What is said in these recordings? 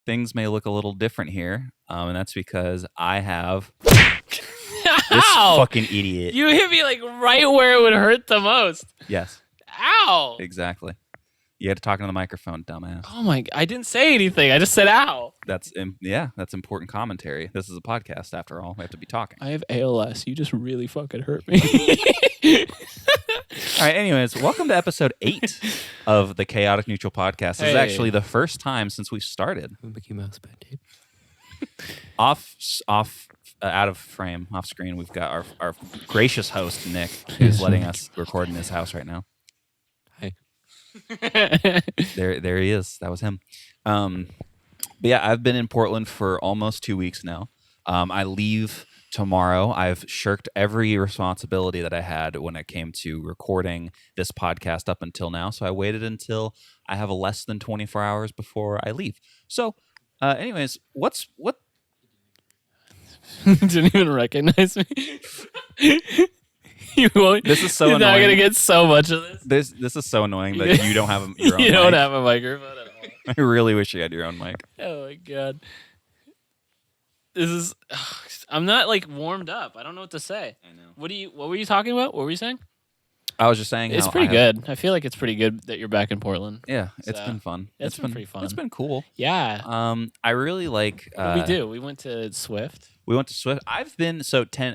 things may look a little different here, and that's because I have this Ow! fucking idiot. You hit me like right where it would hurt the most. Yes, Ow! exactly. You had to talk into the microphone, dumbass. Oh my! I didn't say anything. I just said ow. That's important commentary. This is a podcast, after all. We have to be talking. I have ALS. You just really fucking hurt me. All right. Anyways, welcome to episode 8 of the Chaotic Neutral Podcast. This is actually the first time since we started. Mickey Mouse bad tape. Out of frame, off screen, we've got our gracious host Nick, who's letting us record in his house right now. Hi. There he is. That was him. But yeah, I've been in Portland for almost 2 weeks now. I leave tomorrow. I've shirked every responsibility that I had when it came to recording this podcast up until now. So I waited until I have less than 24 hours before I leave. So, anyways, what? Didn't even recognize me. You won't. This is so You're annoying. not gonna get so much of this. This is so annoying that you don't have your own You mic. don't have a microphone at all. I really wish you had your own mic. Oh my god. This is. I'm not like warmed up. I don't know what to say. I know. What were you talking about? What were you saying? I was just saying It's how pretty good. I feel like it's pretty good that you're back in Portland. Yeah, it's So, been fun. it's been pretty fun. It's been cool. Yeah. I really like. What did we do? We went to Swift. We went to Swift. I've been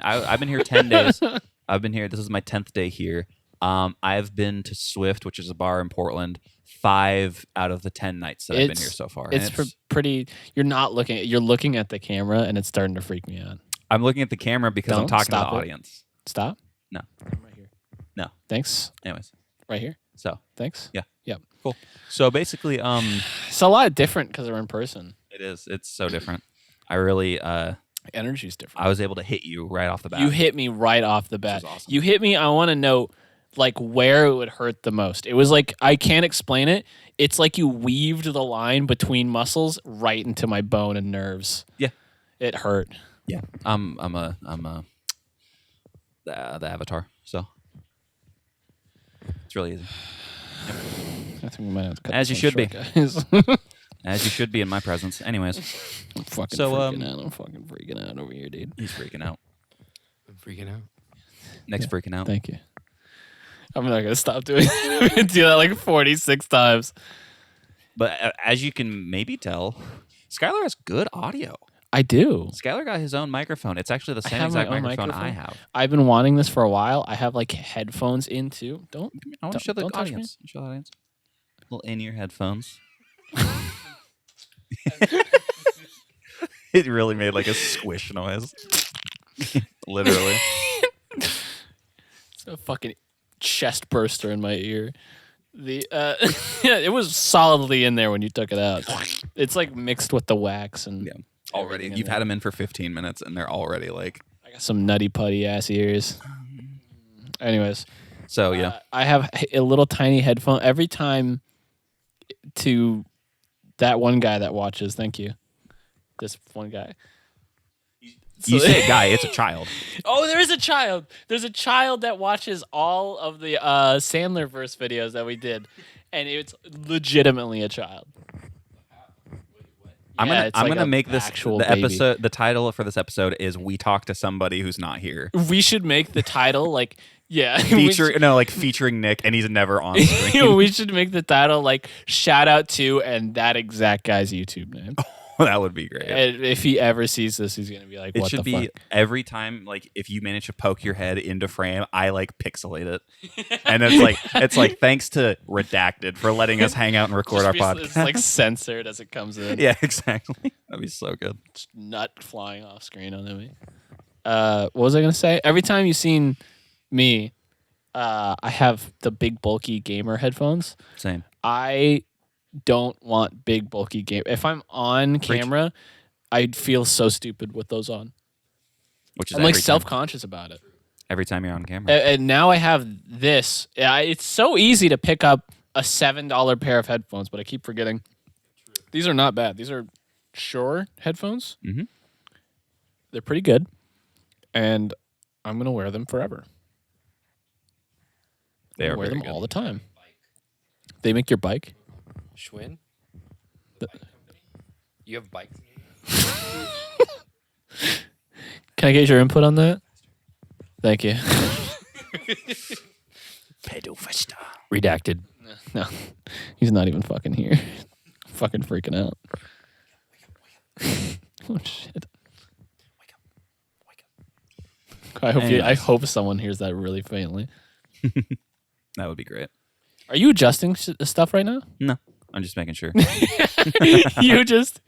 I've been here 10 days. I've been here. This is my 10th day here. I've been to Swift, which is a bar in Portland, 5 out of the 10 nights that I've been here so far. It's pretty. You're not looking. You're looking at the camera, and it's starting to freak me out. I'm looking at the camera because I'm Don't talking to the stop it. audience. Stop. No. I'm right here. No. Thanks. Anyways, Right here. so Thanks. Yeah. Yep. cool. So basically, It's a lot different because we're in person. it is. It's so different. I really, Energy's different. I was able to hit you right off the bat. You hit me right off the bat. is awesome. You hit me. I want to know, like, where it would hurt the most. It was like I can't explain it. It's like you weaved the line between muscles right into my bone and nerves. Yeah. It hurt. Yeah. I'm the avatar. So it's really easy. I think we might have to cut As this you one should short, guys. As you should be in my presence. Anyways, I'm fucking So, freaking out. I'm fucking freaking out over here, dude. he's freaking out. I'm freaking out. Nick's freaking out. Thank you. I'm not gonna stop doing it. I'm gonna do that like 46 times. But as you can maybe tell, Skylar has good audio. I do. Skylar got his own microphone. It's actually the same have my exact own microphone I microphone? have. I've been wanting this for a while. I have like headphones in too. Don't. I want to show the Don't touch me. audience. Show the audience. Little in-ear headphones. It really made like a squish noise. Literally. It's a fucking chest burster in my ear. The yeah, it was solidly in there when you took it out. It's like mixed with the wax and Yeah. Already. everything in You've there. had them in for 15 minutes and they're already like. I got some nutty putty ass ears. Anyways, So, yeah. I have a little tiny headphone every time. To that one guy that watches, thank you. This one guy. You say guy, it's a child. Oh, there is a child. There's a child that watches all of the Sandlerverse videos that we did, and it's legitimately a child. I'm Yeah, gonna it's I'm like gonna a make this actual the baby. episode. The title for this episode is "We Talk to Somebody Who's Not Here." We should make the title like yeah. Featuring Nick, and he's never on screen. We should make the title like shout out to and that exact guy's YouTube name. That would be great. And if he ever sees this, he's gonna be like, It "What should the be fuck?" every time, like if you manage to poke your head into frame, I like pixelate it, and it's like thanks to Redacted for letting us hang out and record our podcast. It's like censored as it comes in. Yeah, exactly. That'd be so good. Just nut flying off screen on me. What was I gonna say? Every time you've seen me, I have the big bulky gamer headphones. Same. I don't want big bulky game. If I'm on camera, I'd feel so stupid with those on. Which is I'm like every time. self-conscious about it. Every time you're on camera. And now I have this. It's so easy to pick up a $7 pair of headphones, but I keep forgetting. These are not bad. These are Shure headphones. Mm-hmm. They're pretty good, and I'm gonna wear them forever. They are wear very them good. all the time. They make your bike. Schwinn? The- You have bikes. Can I get your input on that? Thank you. Pedofista. Redacted. No, he's not even fucking here. Fucking freaking out. Oh shit! I hope I Anyways. hope someone hears that really faintly. That would be great. Are you adjusting stuff right now? No, I'm just making sure. You just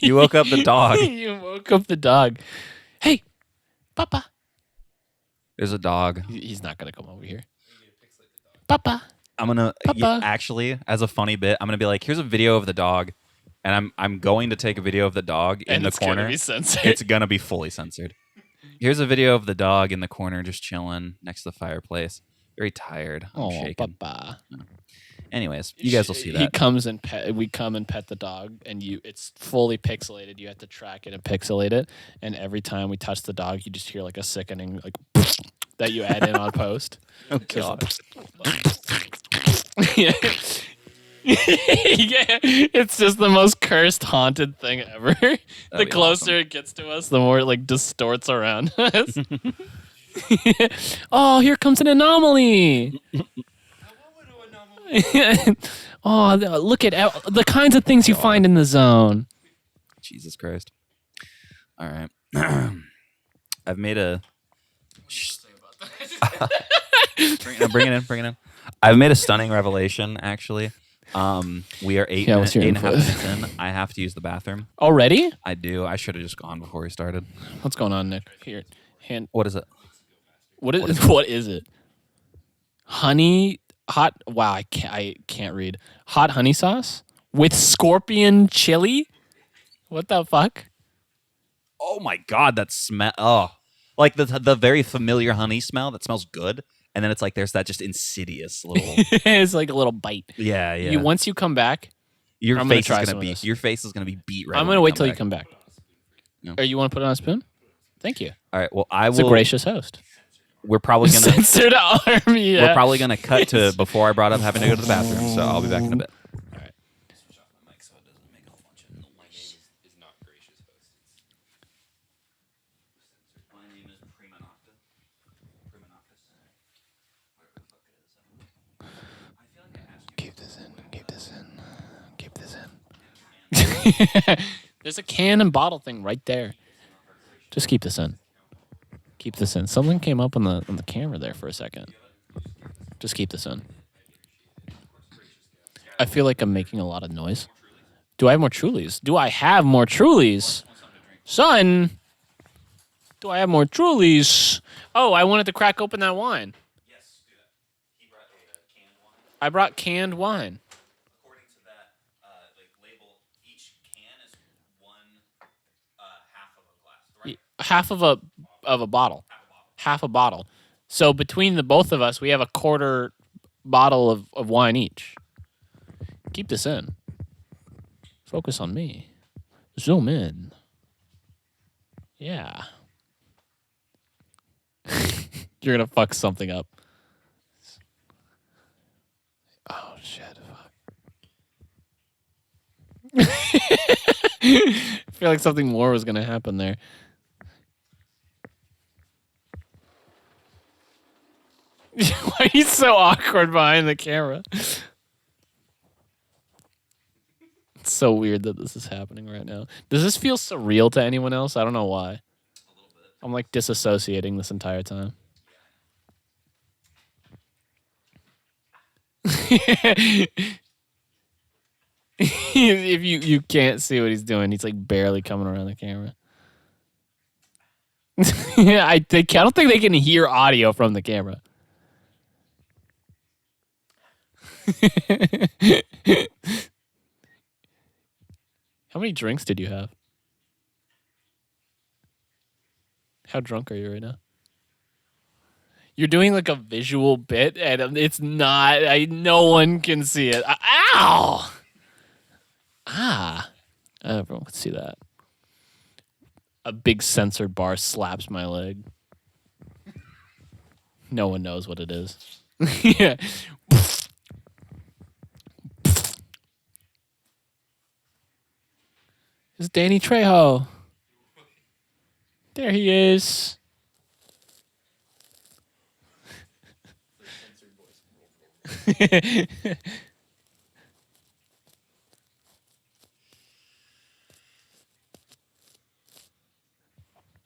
You woke up the dog. You woke up the dog. Hey, Papa. There's a dog. He's not gonna come over here. Papa. I'm gonna Papa. actually, as a funny bit, I'm gonna be like, here's a video of the dog, and I'm going to take a video of the dog in the corner. Gonna be censored. It's gonna be fully censored. Here's a video of the dog in the corner, just chilling next to the fireplace. Very tired. I'm shaking. Papa. Anyways, you guys will see that. He comes and we come and pet the dog, and it's fully pixelated. You have to track it and pixelate it, and every time we touch the dog, you just hear like a sickening like that you add in on post. Oh god. Yeah. Yeah, it's just the most cursed, haunted thing ever. The be closer awesome. it gets to us, the more it like distorts around us. Oh, here comes an anomaly. Oh, look at the kinds of things you find in the zone. Jesus Christ. All right. I've made a. Bring it in. I've made a stunning revelation, actually. We are eight what's your and a half input? minutes in. I have to use the bathroom. Already? I do. I should have just gone before we started. What's going on, Nick? Here, hand. What is it? What is it? Honey, hot. Wow, I can't read. Hot honey sauce with scorpion chili. What the fuck? Oh my god, that smell! Oh, like the very familiar honey smell that smells good, and then it's like there's that just insidious little. It's like a little bite. Yeah. Once you come back, Your I'm gonna face try is some gonna of this. Your face is gonna be beat right. I'm when gonna wait till you back. come back. No. Or you want to put it on a spoon? Thank you. All right. Well, I It's a will. gracious host. We're probably gonna. Censored army. We're probably gonna cut to before I brought up having to go to the bathroom. So I'll be back in a bit. Keep this in. Keep this in. Keep this in. There's a can and bottle thing right there. Just keep this in. Keep this in. Something came up on the camera there for a second. Just keep this in. I feel like I'm making a lot of noise. Do I have more Trulies? Do I have more Trulies? Son! Do I have more Trulies? Oh, I wanted to crack open that wine. Yes, do that. He brought a canned wine. I brought canned wine. According to that label, each can is one half of a glass, right? Half of a bottle. Half a bottle. So between the both of us, we have a quarter bottle of wine each. Keep this in. Focus on me. Zoom in. Yeah. You're gonna fuck something up. Oh shit! Fuck. I feel like something more was gonna happen there. Why are you so awkward behind the camera? It's so weird that this is happening right now. Does this feel surreal to anyone else? I don't know why. A little bit. I'm like disassociating this entire time. If you can't see what he's doing, he's like barely coming around the camera. I don't think they can hear audio from the camera. How many drinks did you have? How drunk are you right now? You're doing like a visual bit, and it's not. No one can see it. Ow! Ah! Everyone can see that. A big censored bar slaps my leg. No one knows what it is. Yeah. It's Danny Trejo. There he is.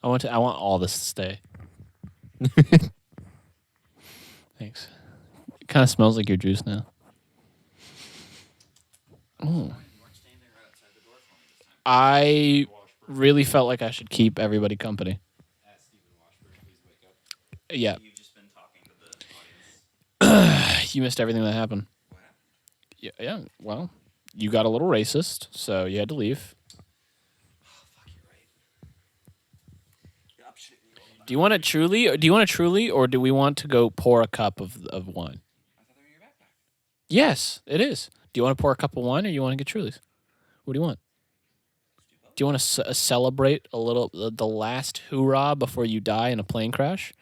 I want all this to stay. Thanks. It kind of smells like your juice now. Oh. I really felt like I should keep everybody company. Yeah. You've just been talking to the audience. You missed everything that happened. Yeah. Well, you got a little racist, so you had to leave. Do you want it truly? Or do we want to go pour a cup of wine? Yes, it is. Do you want to pour a cup of wine, or you want to get Truly's? What do you want? Do you want to celebrate a little the last hoorah before you die in a plane crash?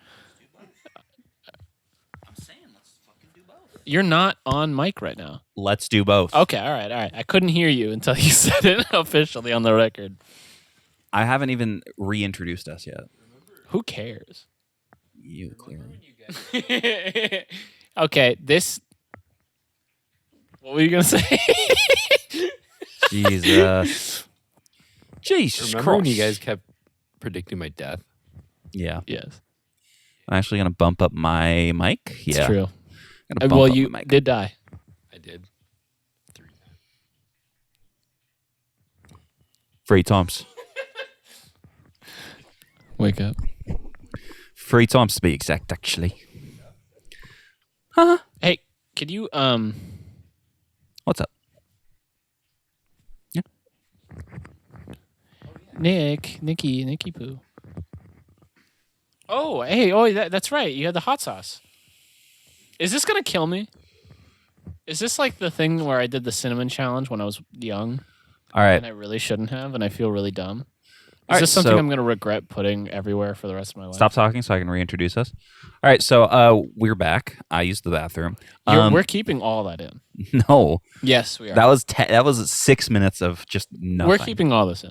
I'm saying let's fucking do both. You're not on mic right now. Let's do both. Okay, all right. I couldn't hear you until you said it officially on the record. I haven't even reintroduced us yet. Who cares? You clearly. Okay, this. What were you gonna say? Jesus. Jesus Remember when you Christ. guys kept predicting my death? Yeah. Yes, I'm actually gonna bump up my mic. it's Yeah. true. Gonna bump Well, up you my mic. did die. I did. Free times. Wake up. Free times to be exact, actually. Hey, could you What's up? Nicky Poo. Oh, hey, that's right. You had the hot sauce. Is this gonna kill me? Is this like the thing where I did the cinnamon challenge when I was young All right. and I really shouldn't have, and I feel really dumb? Is All right, this something so- I'm gonna regret putting everywhere for the rest of my life? Stop talking so I can reintroduce us. All right, so we're back. I used the bathroom. We're keeping all that in. No, Yes, we are. that was 6 minutes of just nothing. We're keeping all this in.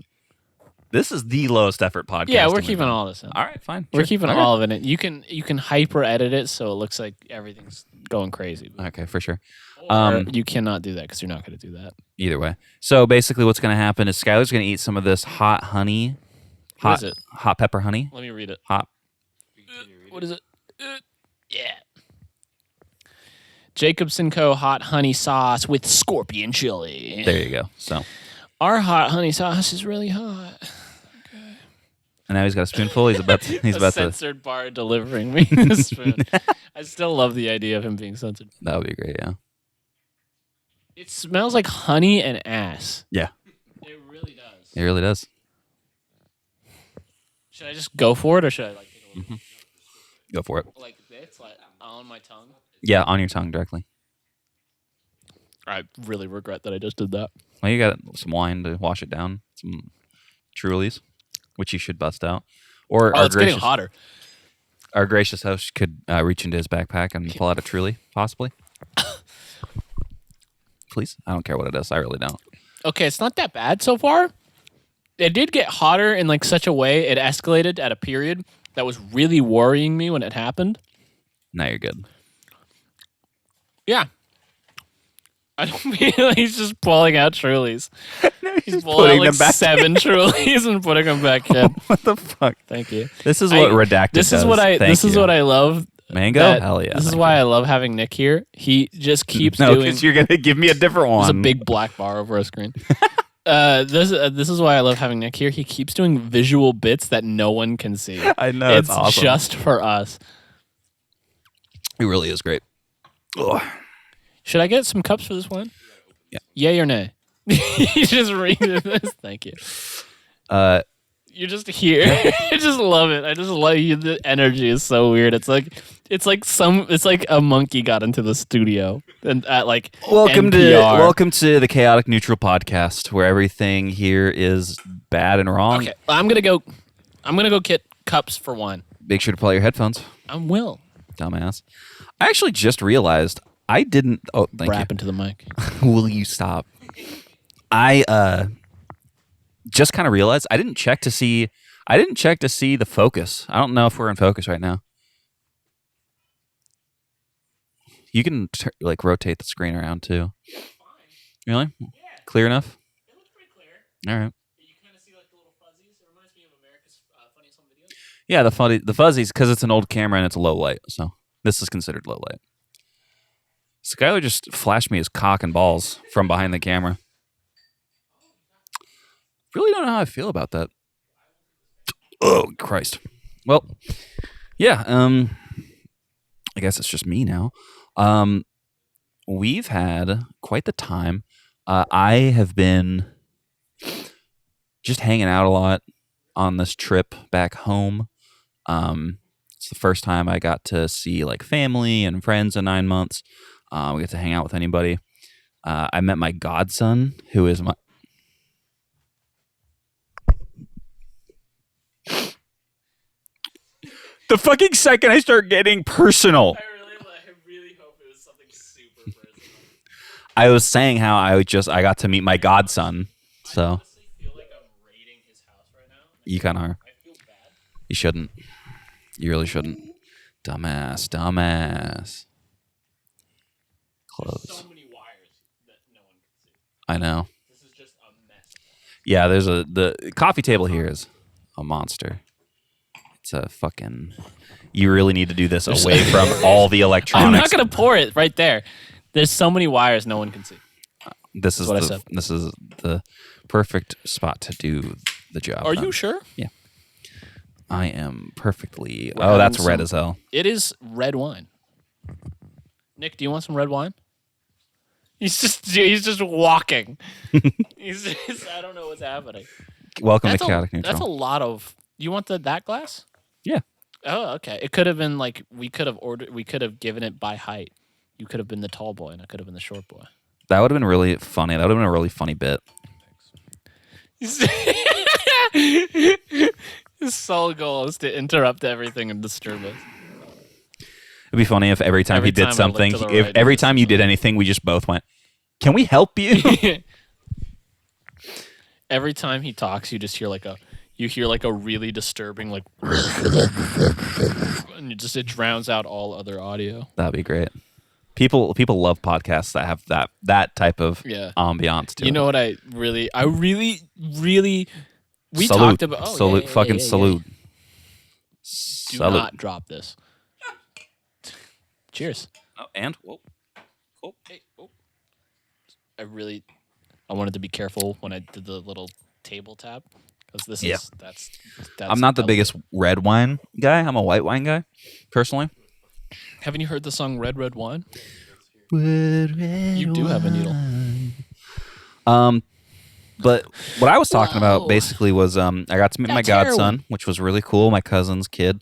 This is the lowest effort podcast. Yeah, we're keeping all this in. All right, fine. We're Sure. keeping Okay. all of it in. You can hyper edit it so it looks like everything's going crazy. Okay, for sure. Or you cannot do that because you're not going to do that. Either way. So basically, what's going to happen is Skylar's going to eat some of this hot honey, What is it? hot pepper honey, Let me read it. hot. What is it? Yeah. Jacobson Co. hot honey sauce with scorpion chili. There you go. So, Our hot honey sauce is really hot. and now he's got a spoonful. He's about to. He's A about to. censored bar delivering me the spoon. I still love the idea of him being censored. That would be great. Yeah. It smells like honey and ass. Yeah. It really does. It really does. Should I just go for it, or should I like take a little Go for it. like this, like on my tongue? Yeah, on your tongue directly. I really regret that I just did that. Well, you got some wine to wash it down. Some Trulies, which you should bust out. Or Oh, it's getting hotter. our gracious host could reach into his backpack and pull out a Truly, possibly. Please, I don't care what it is. I really don't. Okay, it's not that bad so far. It did get hotter in like such a way it escalated at a period that was really worrying me when it happened. Now you're good. Yeah. I don't feel like he's just pulling out Trulies. He's pulling putting out like them back 7 Trulies and putting them back in. What the fuck? Thank you. This is what redacted. This does. is what I. Thank This is you. what I love. Mango. that- Hell yeah. This is thank why you. I love having Nick here. He just keeps No, doing. because you're gonna give me a different one. There's a big black bar over a screen. This is why I love having Nick here. He keeps doing visual bits that no one can see. I know It's it's awesome. just for us. It really is great. Ugh. Should I get some cups for this wine? Yeah. Yay or nay? You just read this. Thank you. You're just here. I just love it. I just love you. The energy is so weird. It's like a monkey got into the studio and at like Welcome NPR. to the Chaotic Neutral Podcast, where everything here is bad and wrong. Okay, I'm gonna go get cups for one. Make sure to pull out your headphones, I will. dumbass. I actually just realized I didn't. Oh, thank Rap into the mic. you. Will you stop? I just kind of realized I didn't check to see the focus. I don't know if we're in focus right now. You can like rotate the screen around too. Really? Yeah. Clear enough? It looks pretty clear. All right. You kind of see like the little fuzzies. It reminds me of America's Funniest Home Videos. Yeah, the fuzzies because it's an old camera and it's low light, so this is considered low light. Skylar just flashed me his cock and balls from behind the camera. Really don't know how I feel about that. Oh Christ. Well, yeah. I guess it's just me now. We've had quite the time. I have been just hanging out a lot on this trip back home. It's the first time I got to see like family and friends in 9 months. We get to hang out with anybody. I met my godson, who is my... The fucking second I start getting personal. I really hope it was something super personal. I was saying how I got to meet my godson. I So honestly feel like I'm raiding his house right now. you kind of are. I feel bad. You shouldn't. You really shouldn't. Dumbass. There's Close. so many wires that no one can see. I know. This is just a mess. Yeah, the coffee table here is a monster. It's a fucking... You really need to do this away from all the electronics. I'm not gonna pour it right there. There's so many wires no one can see. This is what I said. This is the perfect spot to do the job. Are then. you sure? I am perfectly... We're Oh, that's having red some- as hell. It is red wine. Nick, do you want some red wine? He's just walking. I don't know what's happening. Welcome That's to Chaotic Neutral. That's a lot of. You want that glass? Yeah. Oh, okay. It could have been like we could have given it by height. You could have been the tall boy, and I could have been the short boy. That would have been really funny. That would have been a really funny bit. His sole goal is to interrupt everything and disturb us. It'd be funny if every time Every he did time I looked something, to the if right, every it was time you did anything, we just both went, "Can we help you?" Every time he talks, you just hear like a really disturbing like, and it drowns out all other audio. That'd be great. People love podcasts that have that type of ambiance to You it. know what I really we salute. talked about salute, fucking salute. Do Salute. not drop this. Cheers. Oh, and whoa. Cool. Hey, oh. I wanted to be careful when I did the little table tap because this is that's I'm not the biggest red wine guy. I'm a white wine guy, personally. Haven't you heard the song Red Red Wine? You do have a needle. But what I was talking about Whoa. basically was I got to meet my That's heroin. godson, which was really cool. My cousin's kid.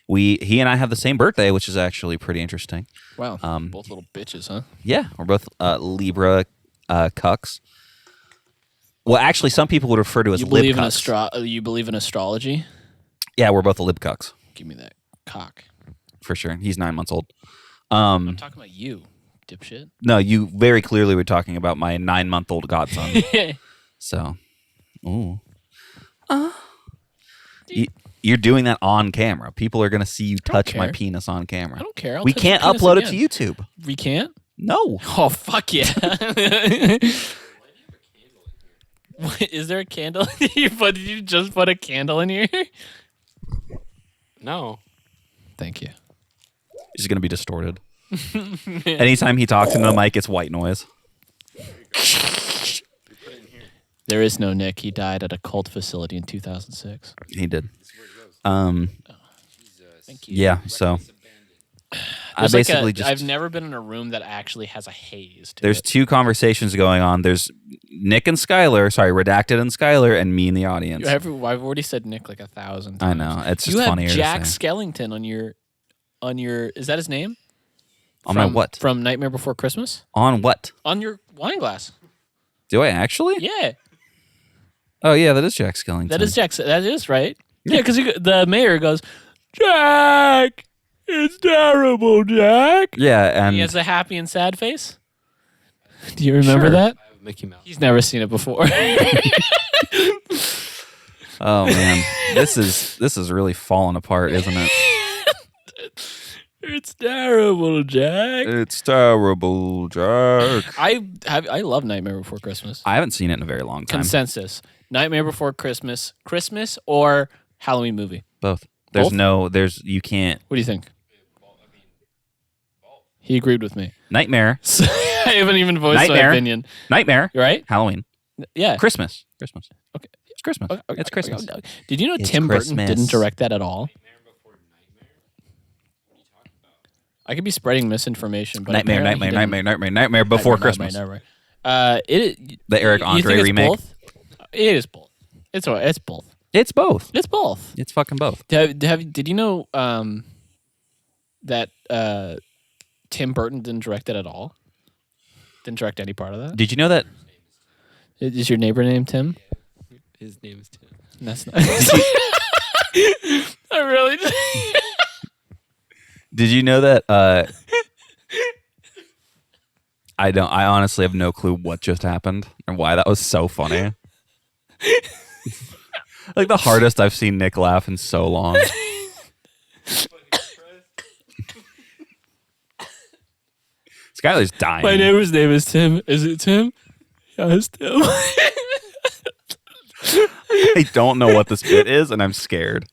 He and I have the same birthday, which is actually pretty interesting. Wow. Both little bitches, huh? Yeah, we're both Libra cucks. Well, actually, some people would refer to as You lib believe in cucks. you believe in astrology? Yeah, we're both lib cucks Give me that cock. for sure. He's 9 months old. I'm talking about you, dipshit. No, you very clearly were talking about my 9-month-old godson. So, ooh. You're doing that on camera. People are going to see you touch my care. penis on camera. I don't care. I'll We touch your can't penis upload again. it to YouTube. We can't? No. Oh, fuck yeah. Is there a candle? Did you just put a candle in here? No. Thank you. It's going to be distorted. Anytime he talks into the mic, it's white noise. There is no Nick. He died at a cult facility in 2006. He did. Thank you. Yeah, so I There's like basically just... I've never been in a room that actually has a haze to There's it. 2 conversations going on. There's Nick and Skylar, sorry, Redacted and Skylar, and me in the audience. I've already said Nick like 1,000 times. I know. It's just You have funnier Jack to say. Skellington on your is that his name? On my what? From Nightmare Before Christmas? On what? On your wine glass. Do I actually? Yeah. Oh, yeah, that is Jack Skellington. That is Jack. That is right. Yeah, because the mayor goes, Jack, it's terrible, Jack. Yeah, and He has a happy and sad face. Do you remember Sure. that? I have Mickey Mouse. He's never seen it before. Oh man, this is really falling apart, isn't it? It's terrible, Jack. It's terrible, Jack. I love Nightmare Before Christmas. I haven't seen it in a very long time. Consensus: Nightmare Before Christmas, Christmas or Halloween movie. Both. Both? You can't. What do you think? He agreed with me. Nightmare. So I haven't even voiced Nightmare. my opinion. Nightmare. Right? Halloween. Yeah. Christmas. Okay. It's Christmas. Okay. It's Christmas. Did you know It's Tim Burton Christmas. didn't direct that at all? I could be spreading misinformation, but Nightmare before Christmas. Nightmare. The Eric You Andre think it's remake. both? It is both. It's both. It's both. It's both. It's fucking both. Did you know that Tim Burton didn't direct it at all? Didn't direct any part of that? Did you know that? Is your neighbor named Tim? His name is Tim. That's not. I really. Did you know that? I honestly have no clue what just happened and why that was so funny. Like the hardest I've seen Nick laugh in so long. Skylar's dying. My neighbor's name is Tim. Is it Tim? Yeah, it's Tim. I don't know what this bit is, and I'm scared.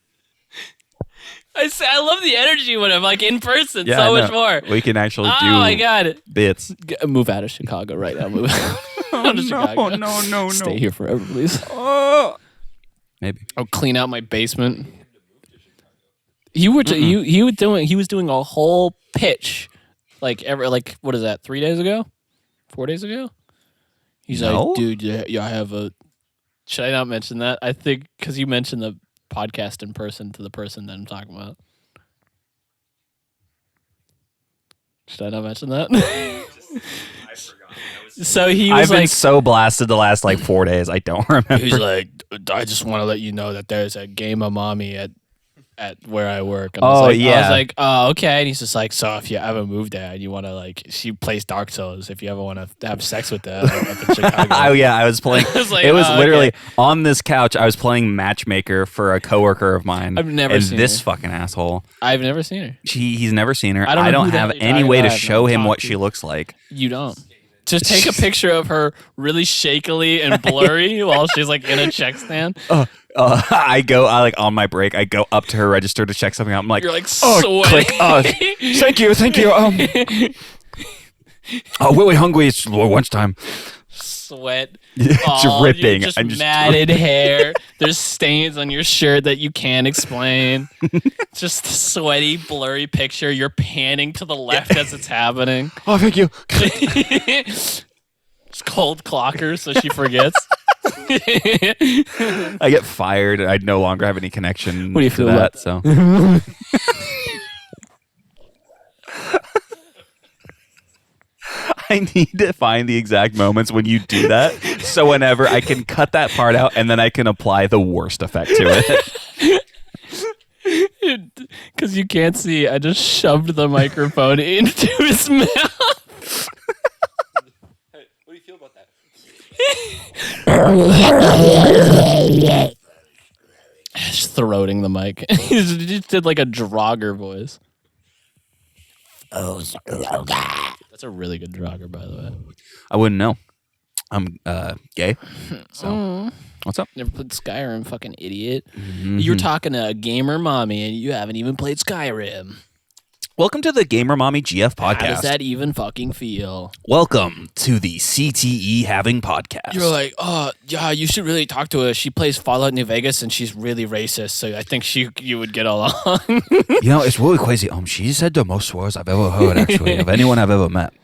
I love the energy when I'm like in person. Yeah, so I much know. more. We can actually Oh do my god! bits. Move out of Chicago right now. Move out of Chicago. no. Stay here forever, please. Oh. Maybe. I'll clean out my basement. He was doing a whole pitch, like what is that? 3 days ago, 4 days ago. He's No? like, dude, yeah, I have a. Should I not mention that? I think because you mentioned the podcast in person to the person that I'm talking about. Should I not mention that? I forgot. So he was I've been like, so blasted the last like 4 days. I don't remember. he's like, I just want to let you know that there's a gamer mommy at where I work. And I was Oh, like, I yeah. was like, oh, okay. And he's just like, so if you ever move there and you want to like, she plays Dark Souls. If you ever want to have sex with her up in Chicago. Oh yeah, I was playing. I was like, it was oh, literally okay. on this couch. I was playing matchmaker for a coworker of mine. I've never and seen this her. fucking asshole. I've never seen her. He's never seen her. I don't know who the have hell you're any talking way to about. I have show not him talked what to she you. looks like. You don't. Just take a picture of her really shakily and blurry while she's like in a check stand. I like on my break. I go up to her register to check something out. I'm like, You're like oh, sweating. click. Thank you. Oh, really hungry. It's lunchtime. Sweat. Dripping. Just I'm just matted hair. There's stains on your shirt that you can't explain. Just a sweaty, blurry picture. You're panning to the left as it's happening. Oh, thank you. It's cold clocker, so she forgets. I get fired. I no longer have any connection What do you to feel that. about- So I need to find the exact moments when you do that. So whenever I can cut that part out and then I can apply the worst effect to it. Because you can't see, I just shoved the microphone into his mouth. What do you feel about that? Just throating the mic. He just did like a Draugr voice. That's a really good Draugr, by the way. I wouldn't know. I'm gay. So what's up? Never played Skyrim, fucking idiot. You're talking to a gamer mommy and you haven't even played Skyrim. Welcome to the Gamer Mommy GF podcast. How does that even fucking feel? Welcome to the CTE Having podcast. You're like, oh, yeah, you should really talk to her. She plays Fallout New Vegas and she's really racist, so I think you would get along. You know, it's really crazy. She said the most words I've ever heard, actually, of anyone I've ever met.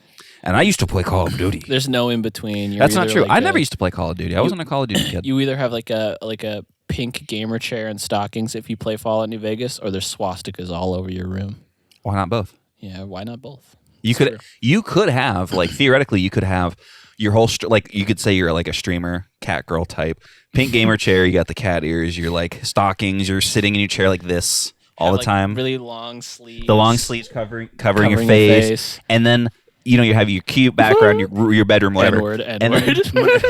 And I used to play Call of Duty. There's no in between. You're That's not either true. like I never used to play Call of Duty. I wasn't a Call of Duty kid. You either have like a pink gamer chair and stockings if you play Fallout New Vegas, or there's swastikas all over your room. Why not both? Yeah, why not both? You could have, like, theoretically, you could have your whole like you could say you're like a streamer, cat girl type, pink gamer chair. You got the cat ears. You're like stockings. You're sitting in your chair like this all the Like, time. Really long sleeves. The long sleeves covering your Covering your face. face. And then you know, you have your cute background, your bedroom, whatever. N-word.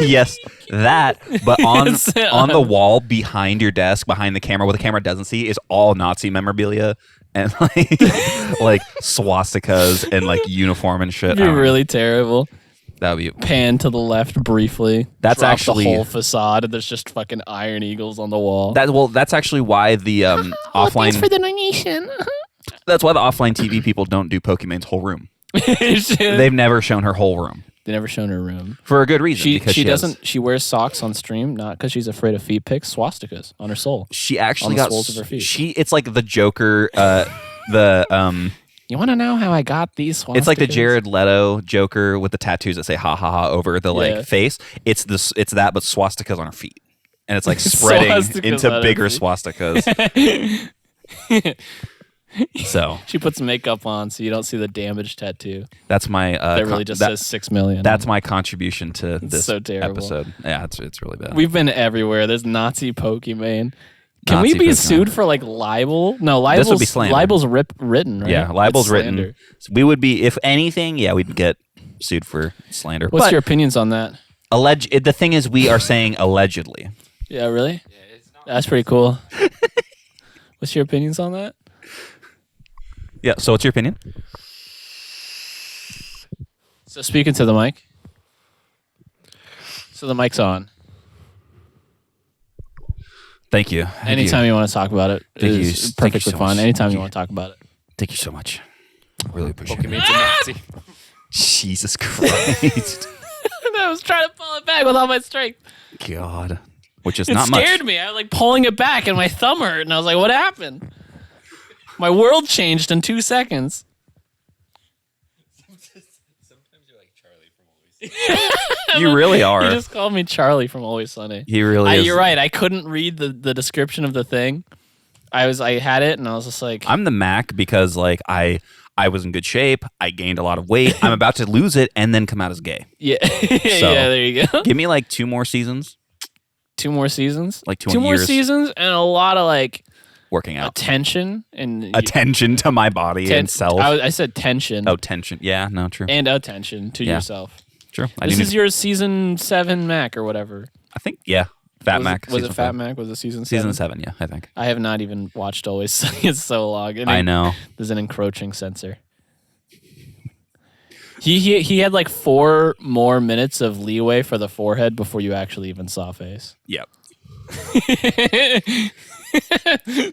Yes, that. But on Yes. on the wall behind your desk, behind the camera, what the camera doesn't see is all Nazi memorabilia and like swastikas and like uniform and shit. It'd be really terrible. That would be. Pan to the left briefly. That's drop actually- the whole facade, and there's just fucking Iron Eagles on the wall. That's actually why the offline. Thanks for the donation. That's why the offline TV people don't do Pokemon's whole room. They've They've never shown her whole room never shown her room. for a good reason. Because She has- doesn't. She wears socks on stream, not because she's afraid of feet pics. Swastikas on her soul. She actually on the got. soles of her feet. It's like the Joker. You want to know how I got these swastikas? It's like the Jared Leto Joker with the tattoos that say "ha ha ha" over the Yeah. face. It's that, but swastikas on her feet, and it's like spreading Swastikas on into her bigger feet. swastikas. So She puts makeup on so you don't see the damaged tattoo. that's my. That really just says 6 million. That's my contribution to this so terrible. episode. Yeah, it's really bad. We've been everywhere. There's Nazi Pokemon. Can Nazi we be Pokemon. sued for like libel? No, libel's, This would be slander. libel's written, right? Yeah, libel's It's written. slander. So we would be, if anything, we'd get sued for slander. What's But your opinions on that? the thing is, we are saying allegedly. Yeah, really? That's pretty cool. What's your opinions on that? Yeah. So, what's your opinion? So speaking to the mic. So the mic's on. Thank you. Thank Anytime you want to talk about it Thank you. is Thank you perfectly so fine. much. Anytime Thank you you. want to talk about it. Thank you so much. Really appreciate it. Pokemon's a Nazi. Jesus Christ. I was trying to pull it back with all my strength. God. Which is It not scared much. me. I was like pulling it back and my thumb hurt and I was like, what happened? My world changed in 2 seconds. Sometimes you're like Charlie from Always. You really You are. just called me Charlie from Always Sunny. He really is. You're right. I couldn't read the description of the thing. I had it and I was just like, I'm the Mac because like I was in good shape. I gained a lot of weight. I'm about to lose it and then come out as gay. yeah, yeah. There you go. Give me like 2 more seasons. 2 more seasons, Like 2 2 more years. seasons, and a lot of like Working out. attention and Attention to my body and self. I said tension. Oh, tension. Yeah, no, true. And attention to Yeah. yourself. True. This is your season 7 Mac or whatever. I think, yeah. Fat was Mac. It, was season it Fat 5. Mac? Was it season 7? Season 7, yeah, I think. I have not even watched Always Sunny. It's so long. And I know. There's an encroaching censor. He had like 4 more minutes of leeway for the forehead before you actually even saw face. Yep.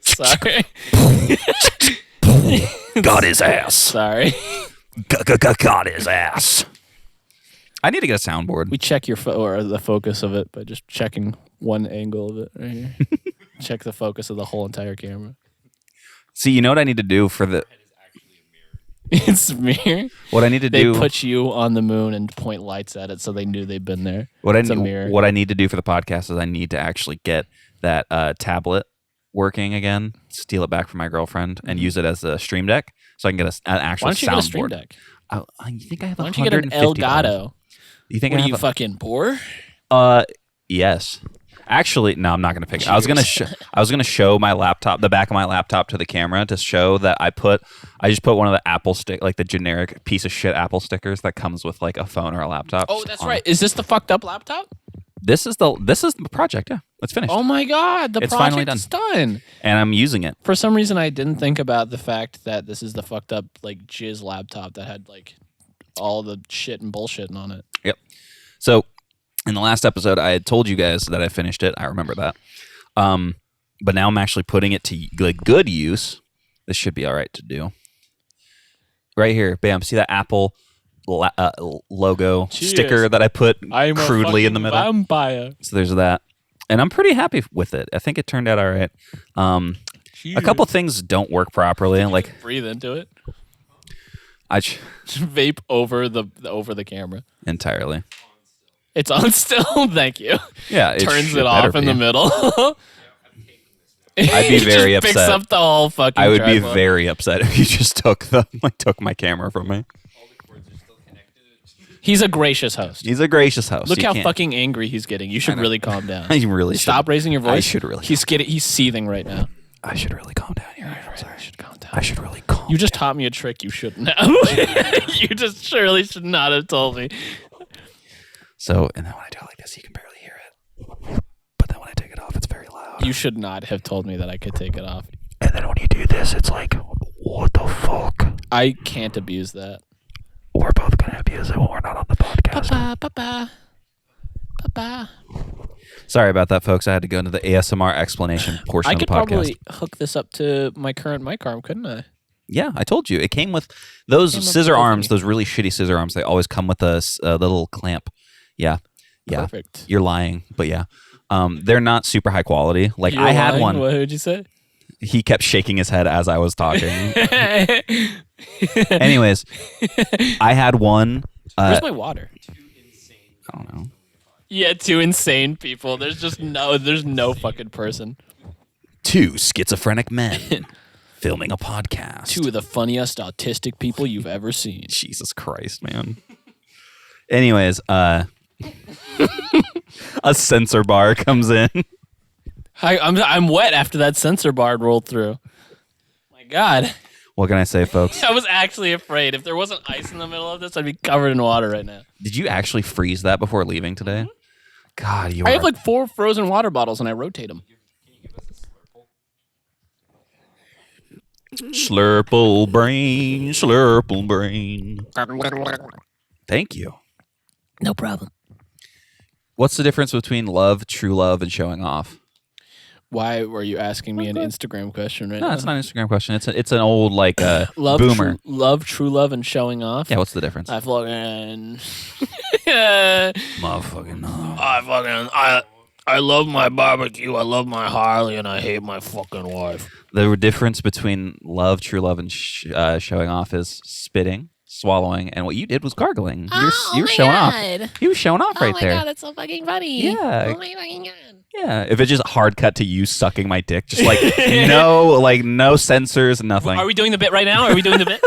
Sorry. Got his ass. Sorry. Got his ass. I need to get a soundboard. We check your or the focus of it by just checking one angle of it right here. Check the focus of the whole entire camera. See, you know what I need to do for the... It's mirror. What I need to They do... put you on the moon and point lights at it so they knew they'd been there. It's a mirror. What I need to do for the podcast is I need to actually get that tablet working again, steal it back from my girlfriend, and use it as a stream deck so I can get an actual Why don't you soundboard. get a stream deck? You think I have Why don't you get an $150? Elgato? You think What I are have you fucking poor? Yes. Actually, no, I'm not going to pick it. I was going to show my laptop, the back of my laptop to the camera to show that I just put one of the Apple like the generic piece of shit Apple stickers that comes with like a phone or a laptop. Oh, that's on right. Is this the fucked up laptop? This is the project. Yeah, it's finished. Oh my god, the It's finally project is done. And I'm using it. For some reason, I didn't think about the fact that this is the fucked up like jizz laptop that had like all the shit and bullshit on it. Yep. So in the last episode, I had told you guys that I finished it. I remember that. But now I'm actually putting it to like good use. This should be all right to do. Right here, bam. See that Apple logo Cheers. sticker that I put I'm crudely in the middle? Vampire. So there's that. And I'm pretty happy with it. I think it turned out all right. A couple things don't work properly. And like Breathe into it. Just Vape over the camera. entirely. It's on still. Thank you. Yeah. Turns should it off better in the be. middle. I'd be very Picks upset. up the whole fucking. I would be tripod. very upset if you just took my camera from me. He's a gracious host. He's a gracious host. Look You how can't- fucking angry he's getting. You should really calm down. I really Stop should. raising your voice. I should really. He's seething right now. I should really calm down here. I should calm down. I should really calm You just taught me a trick you shouldn't have. You just surely should not have told me. So, and then when I do it like this, you can barely hear it. But then when I take it off, it's very loud. You should not have told me that I could take it off. And then when you do this, it's like, what the fuck? I can't abuse that. We're both going to abuse it when we're not on the podcast. Papa. Sorry about that, folks. I had to go into the ASMR explanation portion I of the could podcast. probably hook this up to my current mic arm, couldn't I? Yeah, I told you. It came with those Came with scissor the arms, thing. those really shitty scissor arms. They always come with a little clamp. Yeah. Perfect. You're lying, but yeah. They're not super high quality. Like, You're I had lying? one. What did you say? He kept shaking his head as I was talking. Anyways, I had one. Where's my water? I don't know. Yeah, two insane people. There's no fucking person. Two schizophrenic men filming a podcast. Two of the funniest autistic people you've ever seen. Jesus Christ, man. Anyways, a sensor bar comes in. I'm wet after that sensor bar rolled through. My God. What can I say, folks? I was actually afraid. If there wasn't ice in the middle of this, I'd be covered in water right now. Did you actually freeze that before leaving today? God, you I are. have like 4 frozen water bottles and I rotate them. Slurple brain, slurple brain. Thank you. No problem. What's the difference between love, true love, and showing off? Why were you asking me an Instagram question right No, now? it's not an Instagram question. It's an old like Love, boomer. true love, and showing off. Yeah, what's the difference? I fucking, Motherfucking no. I love my barbecue. I love my Harley, and I hate my fucking wife. The difference between love, true love, and showing off is spitting, swallowing, and what you did was gargling. You're showing off. You were showing off right there. that's so fucking funny. Yeah. Oh my fucking God. Yeah. If it's just a hard cut to you sucking my dick, just like no censors, nothing. Are we doing the bit right now? Are we doing the bit?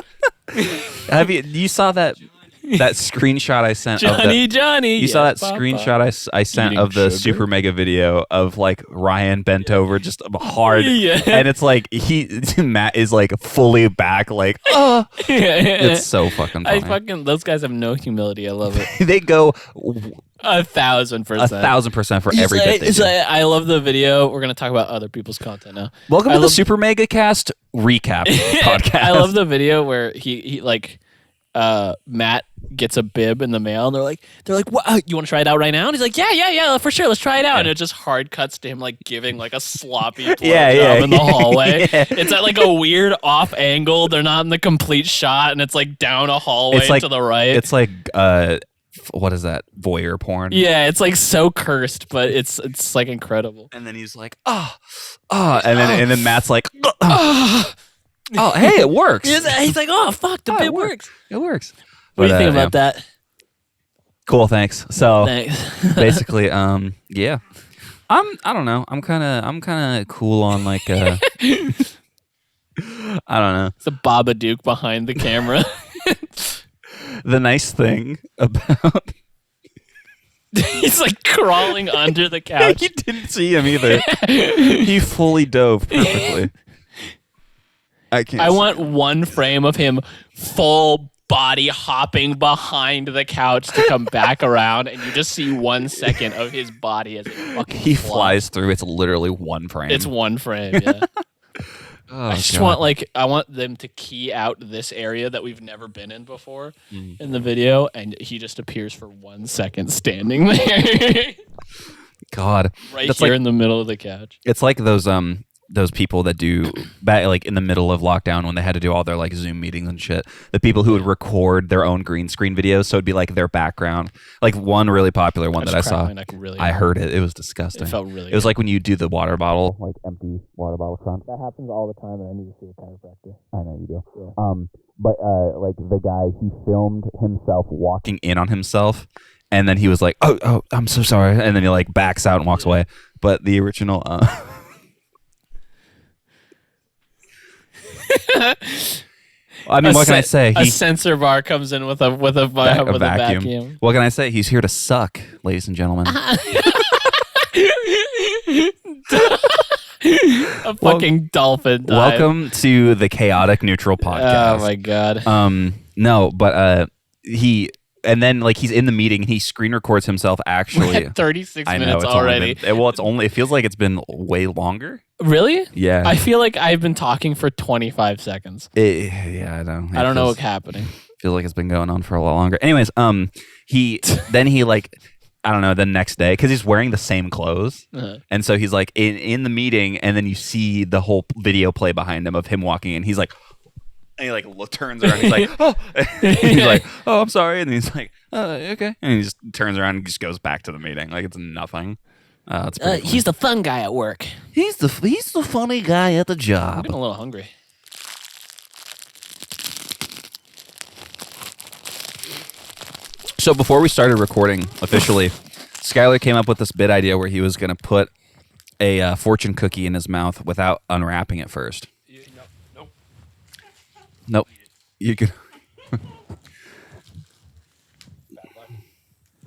Have you saw that screenshot I sent? Johnny. You saw that screenshot I sent Eating of the sugar? super mega video of like Ryan bent over just hard, Yeah. and it's like Matt is like fully back, like it's so fucking funny. Those guys have no humility. I love it. They go 1,000%. 1,000% for every bit they do. I love the video. We're gonna talk about other people's content now. Welcome I to the love- Super Mega Cast recap podcast. I love the video where he like Matt gets a bib in the mail and they're like what, you want to try it out right now? And he's like yeah for sure, let's try it out. And it just hard cuts to him like giving like a sloppy blowjob in the hallway. Yeah. It's at like a weird off angle. They're not in the complete shot and it's like down a hallway It's like- to the right. It's like what is that, voyeur porn? Yeah, it's like so cursed, but it's like incredible. And then he's like and then Matt's like oh, hey, it works. He's like, oh fuck, the Oh, bit it works. It works. What do you think yeah. about that? Cool, thanks. So Thanks. basically, yeah. I don't know. I'm kind of cool on like I don't know. It's a Babadook behind the camera. The nice thing about He's like crawling under the couch. you didn't see him either. He fully dove perfectly. I want one frame of him full body hopping behind the couch to come back around, and you just see 1 second of his body as it fucking He flies through. It's literally one frame. It's one frame, yeah. Oh, I just God. want I want them to key out this area that we've never been in before in the video, and he just appears for 1 second standing there. God. Right That's here like, in the middle of the couch. it's like those people that do back like in the middle of lockdown when they had to do all their like Zoom meetings and shit. The people who would record their own green screen videos, so it'd be like their background. Like one really popular one that I saw. I heard it. It was disgusting. It felt really It was good. like when you do the water bottle, like empty water bottle front. That happens all the time, and I need to see a chiropractor. I know you do. Yeah. But like the guy, he filmed himself walking in on himself, and then he was like, "Oh, I'm so sorry," and then he like backs out and walks away. But the original. I mean, what can I say? A sensor bar comes in with a vacuum. What can I say? He's here to suck, ladies and gentlemen. A A fucking dolphin dive. Welcome to the Chaotic Neutral podcast. Oh my god. No, but and then like he's in the meeting and he screen records himself actually. We're at 36 I know minutes it's already. It feels like it's been way longer. Really? Yeah. I feel like I've been talking for 25 seconds. Yeah, I know. I don't know what's happening. Feels like it's been going on for a lot longer. Anyways, he like I don't know, the next day, because he's wearing the same clothes. Uh-huh. And so he's like in the meeting, and then you see the whole video play behind him of him walking in. He's like, and he like turns around. He's like, oh, he's like, oh, I'm sorry. And he's like, okay. And he just turns around and just goes back to the meeting. Like it's nothing. It's pretty funny. He's the fun guy at work. He's the funny guy at the I'm job. getting a little hungry. So before we started recording officially, Skylar came up with this bit idea where he was going to put a fortune cookie in his mouth without unwrapping it first. Nope. You can.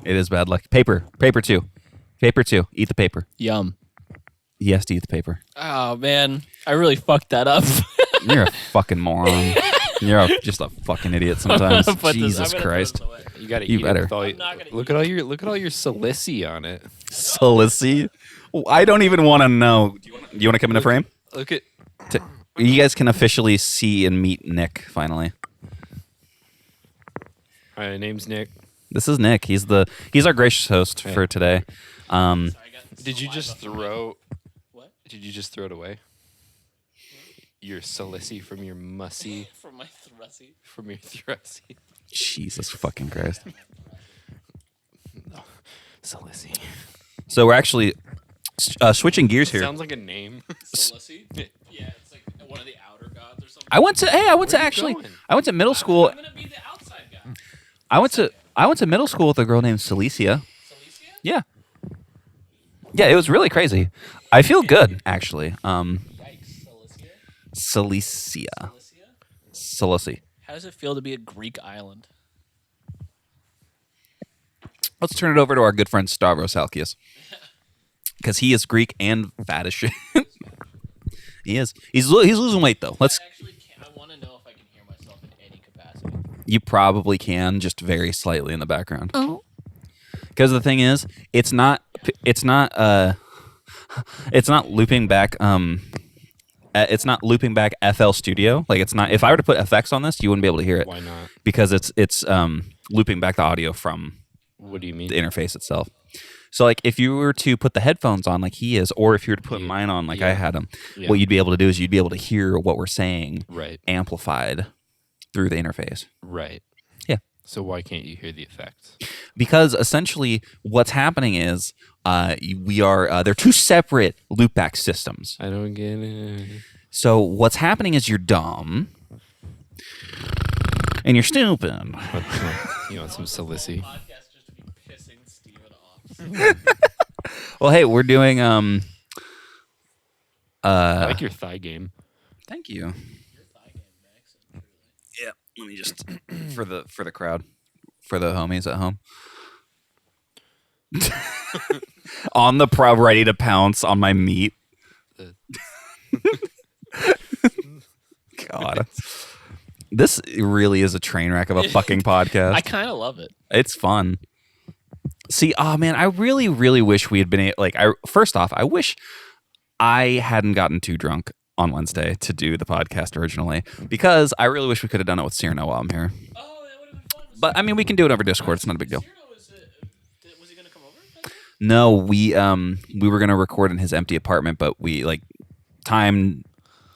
It is bad luck. Paper too. Paper too. Eat the paper. Yum. He has to eat the paper. Oh man, I really fucked that up. You're a fucking moron. You're just a fucking idiot sometimes. Jesus Christ. You gotta You eat better. it with all look at all your salicy on it. Salicy? I don't even want to know. Do you want to come into frame? Look at You guys can officially see and meet Nick finally. my name's Nick. This is Nick. He's our gracious host for today. Did you just throw? What? Did you just throw it away? Your salicy from your mussy From my thrusty. from your thrusty. Jesus fucking Christ. Salicy. So we're actually switching gears here. Sounds like a name. Salissi? Yeah, it's like one of the outer gods or something. I went to Where you going? I went to middle school. I'm gonna be the outside guy. I went to middle school with a girl named Celicia. Celicia? Yeah. Yeah, it was really crazy. I feel good actually. Yikes, Celicia? Celicia. Celicia? Celicia. How does it feel to be a Greek island? Let's turn it over to our good friend Stavros Halkias. Because he is Greek and fat as shit. He is. He's losing weight though. I want to know if I can hear myself in any capacity. You probably can, just very slightly in the background. Oh. Because the thing is, it's not looping back. It's not looping back FL Studio. Like it's not. If I were to put effects on this, you wouldn't be able to hear it. Why not? Because it's looping back the audio from What do you mean? the interface itself. So like if you were to put the headphones on like he is, or if you were to put mine on like I had them, Yeah. what you'd be able to do is you'd be able to hear what we're saying Right. amplified through the interface. Right. Yeah. So why can't you hear the effects? Because essentially what's happening is they're two separate loopback systems. I don't get it. So what's happening is you're dumb and you're stupid. You want some salicy? Podcast just to be pissing Steven off. Well, hey, we're doing I like your thigh game. Thank you. Yeah, let me just for the crowd, for the homies at home. On the prow, ready to pounce on my meat. God. This really is a train wreck of a fucking podcast. I kind of love it. It's fun. See, oh man, I really, really wish we had been first off, I wish I hadn't gotten too drunk on Wednesday to do the podcast originally, because I really wish we could have done it with Cyrano while I'm here. Oh, that would have been fun. But I mean, we can do it over Discord. It's not a big deal. Was he going to come over? No, we were gonna record in his empty apartment, but we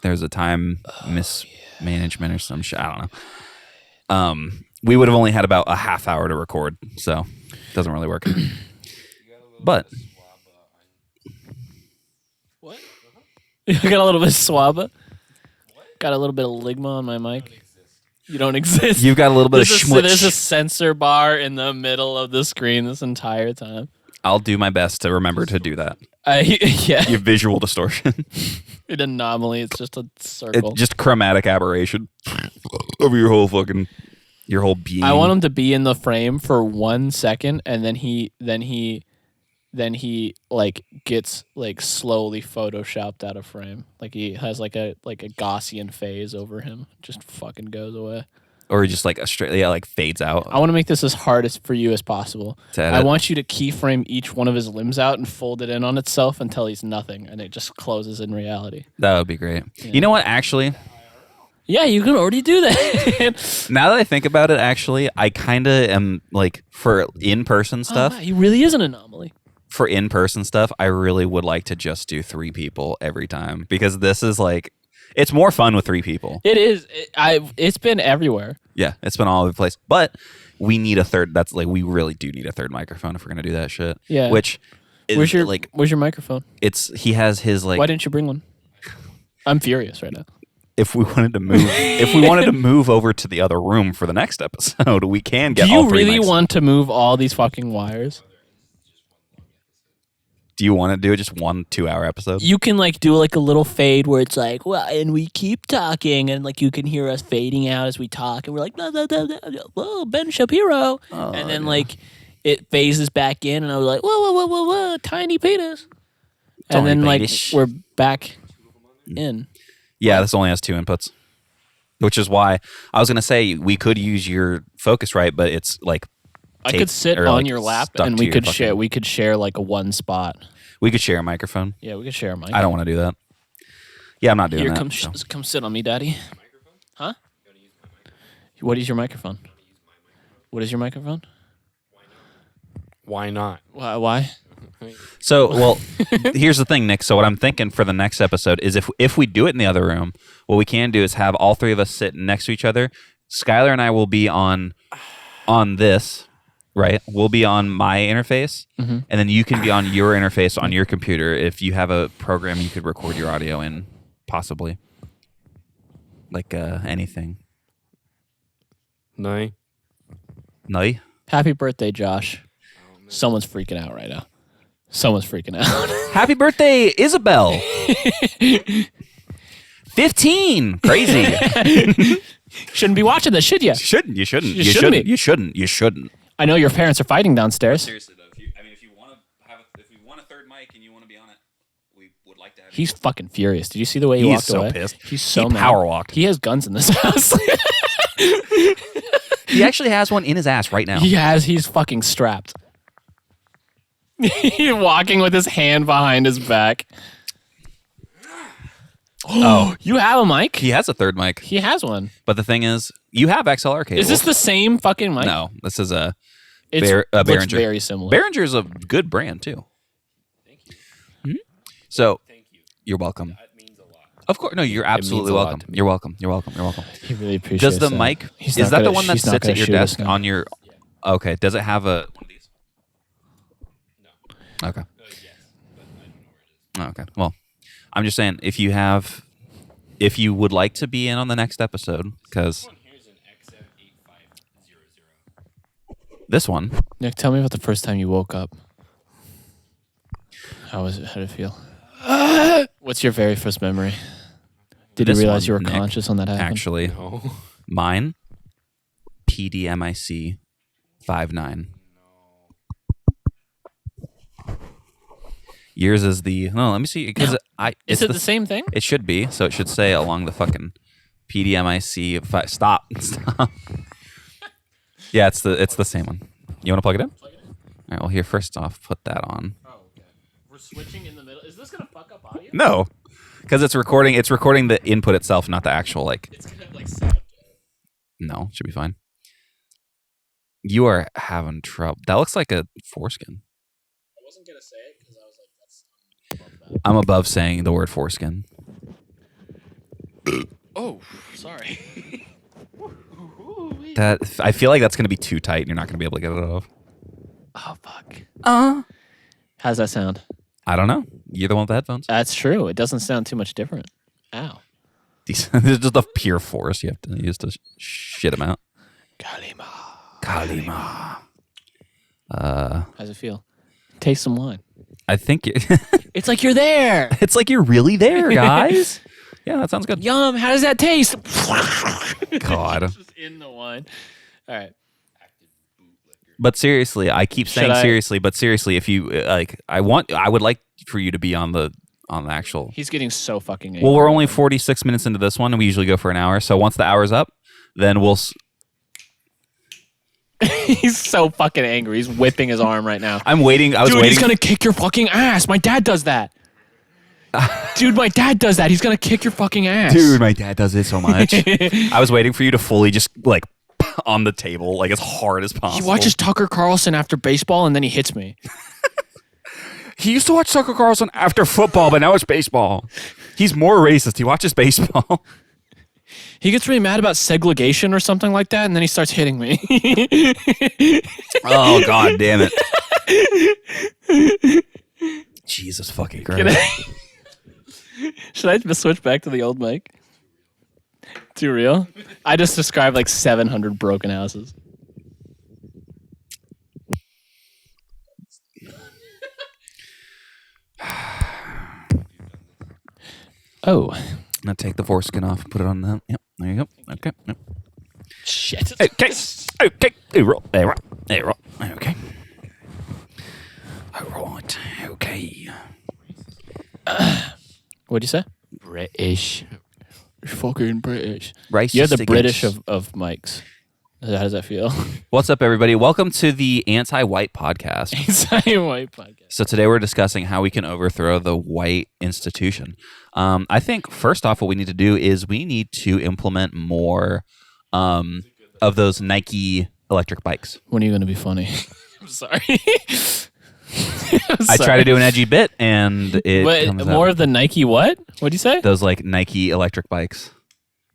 there's a time mismanagement or some shit. I don't know. We would have only had about a half hour to record, so it doesn't really work. But What? You got a little bit of swabba? Got a little bit of ligma on my mic? You don't exist. you've got a little bit of There's a schmutz. sensor bar in the middle of the screen this entire time. I'll do my best to remember to do that. Yeah. Your visual distortion. An anomaly. It's just a circle. It's just chromatic aberration over your whole being. I want him to be in the frame for 1 second, and then he then he like gets like slowly photoshopped out of frame. Like he has like a Gaussian phase over him. Just fucking goes away. Or just like a straight, like fades out. I want to make this as hard as for you as possible. To I edit. want you to keyframe each one of his limbs out and fold it in on itself until he's nothing, and it just closes in reality. That would be great. You know what? Actually, Yeah, you can already do that. now that I think about it, actually, I kind of am like for in-person stuff. Oh, wow, he really is an anomaly. For in-person stuff, I really would like to just do 3 people every time because this is like it's more fun with 3 people. It is. It's been everywhere. Yeah, it's been all over the place. But we need a third. That's like we really do need a third microphone if we're gonna do that shit. Yeah. Which is Where's your microphone? he has his like. Why didn't you bring one? I'm furious right now. If we wanted to move over to the other room for the next episode, we can get. Do all you 3 really mics. want to move all these fucking wires? Do you want to do it just 1 2-hour episode? You can like do like a little fade where it's like, well, and we keep talking, and like you can hear us fading out as we talk, and we're like, blah, blah, blah, blah, whoa, Ben Shapiro, and then like it phases back in, and I was like, whoa, tiny penis, and then like penis. we're back in. Yeah, this only has 2 inputs, which is why I was gonna say we could use your Focusrite, but it's like I tape- could sit or, on like, your lap, stuck and to we your could fucking- share. We could share like a one spot. We could share a microphone. Yeah, we could share a mic. I don't want to do that. Yeah, I'm not doing Here, that. come sit on me, Daddy. Huh? What is your microphone? What is your microphone? Why not? Why? So, well, here's the thing, Nick. So, what I'm thinking for the next episode is if we do it in the other room, what we can do is have all 3 of us sit next to each other. Skylar and I will be on this, right? We'll be on my interface, and then you can be on your interface on your computer. If you have a program, you could record your audio in, possibly, like anything. No. No. Happy birthday, Josh. Someone's freaking out right now. Someone's freaking out. Happy birthday, Isabel. 15. Crazy. Shouldn't be watching this, should you? You shouldn't. You shouldn't shouldn't. be. You shouldn't. You shouldn't. I know your parents are fighting downstairs. Seriously though, if you want a third mic and you want to be on it, we would like to have. He's fucking furious. Did you see the way he He's walked so away? pissed. He's so He mad. power walked. He has guns in this house. He actually has one in his ass right now. He's fucking strapped. He's walking with his hand behind his back. Oh, You have a mic? he has a third mic, He has one. but the thing is, you have XLR cables. Is this the same fucking mic? No, this is a It's Behringer. looks very similar. Behringer's a good brand too. Thank you. So, you're welcome. That means a lot. Of course, no, you're absolutely a lot welcome. to me. You're welcome. You're welcome. You're welcome. He really appreciates Does the that. mic? He's Is not that the gonna- one that he's not sits gonna at your shoot us desk now. on your? Okay. Does it have a one of these? No. Okay. Yes, but I don't know where it is. Okay. Well, I'm just saying if you would like to be in on the next episode, because Here's an XM8500. this one, Nick, tell me about the first time you woke up. How was it? How did it feel? What's your very first memory? Did you This realize one, you were Nick, conscious when that happened? actually, No. mine, PDMIC 59. Yours is the no. Let me see because Is it the same thing? It should be. So it should say along the fucking PDMIC. Stop. Stop. Yeah, it's the same one. You want to plug it in? All right. Well, here first off, put that on. Oh, okay. We're switching in the middle. Is this gonna fuck up audio? No, because it's recording. It's recording the input itself, not the actual like. It's gonna like sound. No, it should be fine. You are having trouble. That looks like a foreskin. I wasn't gonna say it because I was like, that's above that. I'm above saying the word foreskin. Oh, sorry. That I feel like that's going to be too tight, and you're not going to be able to get it off. Oh fuck. Uh How's that sound? I don't know. You're the one with the headphones. That's true. It doesn't sound too much different. Ow. This is just a pure force you have to use to shit them out. Kalima. Kalima. How's it feel? Taste some wine. I think It's like you're there. it's like you're really there, guys. Yeah, that sounds good. Yum. How does that taste? God. Just in the wine. All right. But seriously, I keep saying Should I- seriously, but seriously, if you like, I would like for you to be on the actual. He's getting so fucking angry. Well, we're only 46 minutes into this one, and we usually go for an hour. So once the hour's up, then we'll. He's so fucking angry. He's whipping his arm right now. I'm waiting. I was Dude, waiting. he's gonna kick your fucking ass. My dad does that. Dude, my dad does that. He's gonna kick your fucking ass. Dude, my dad does it so much. I was waiting for you to fully just like on the table, like as hard as possible. He watches Tucker Carlson after baseball, and then he hits me. He used to watch Tucker Carlson after football, but now it's baseball. He's more racist. He watches baseball. He gets really mad about segregation or something like that, and then he starts hitting me. Oh, God damn it. Jesus fucking Christ. Should I just switch back to the old mic? Too real? I just described like 700 broken houses. Oh. I'm going to take the foreskin off and put it on that. Yep, there you go. Okay. Yep. Shit. Okay. Okay. Hey, roll. Hey, roll. Hey, roll. Okay. All right. Okay. What'd you say? British. Fucking British. Racist You're the against- British of mics. How does that feel? What's up, everybody? Welcome to the Anti-White Podcast. Anti-white podcast. So today we're discussing how we can overthrow the white institution. I think first off, what we need to do is we need to implement more of those Nike electric bikes. When are you going to be funny? I'm sorry. I try to do an edgy bit, and it But comes more out. of the Nike what? What'd you say? Those like Nike electric bikes.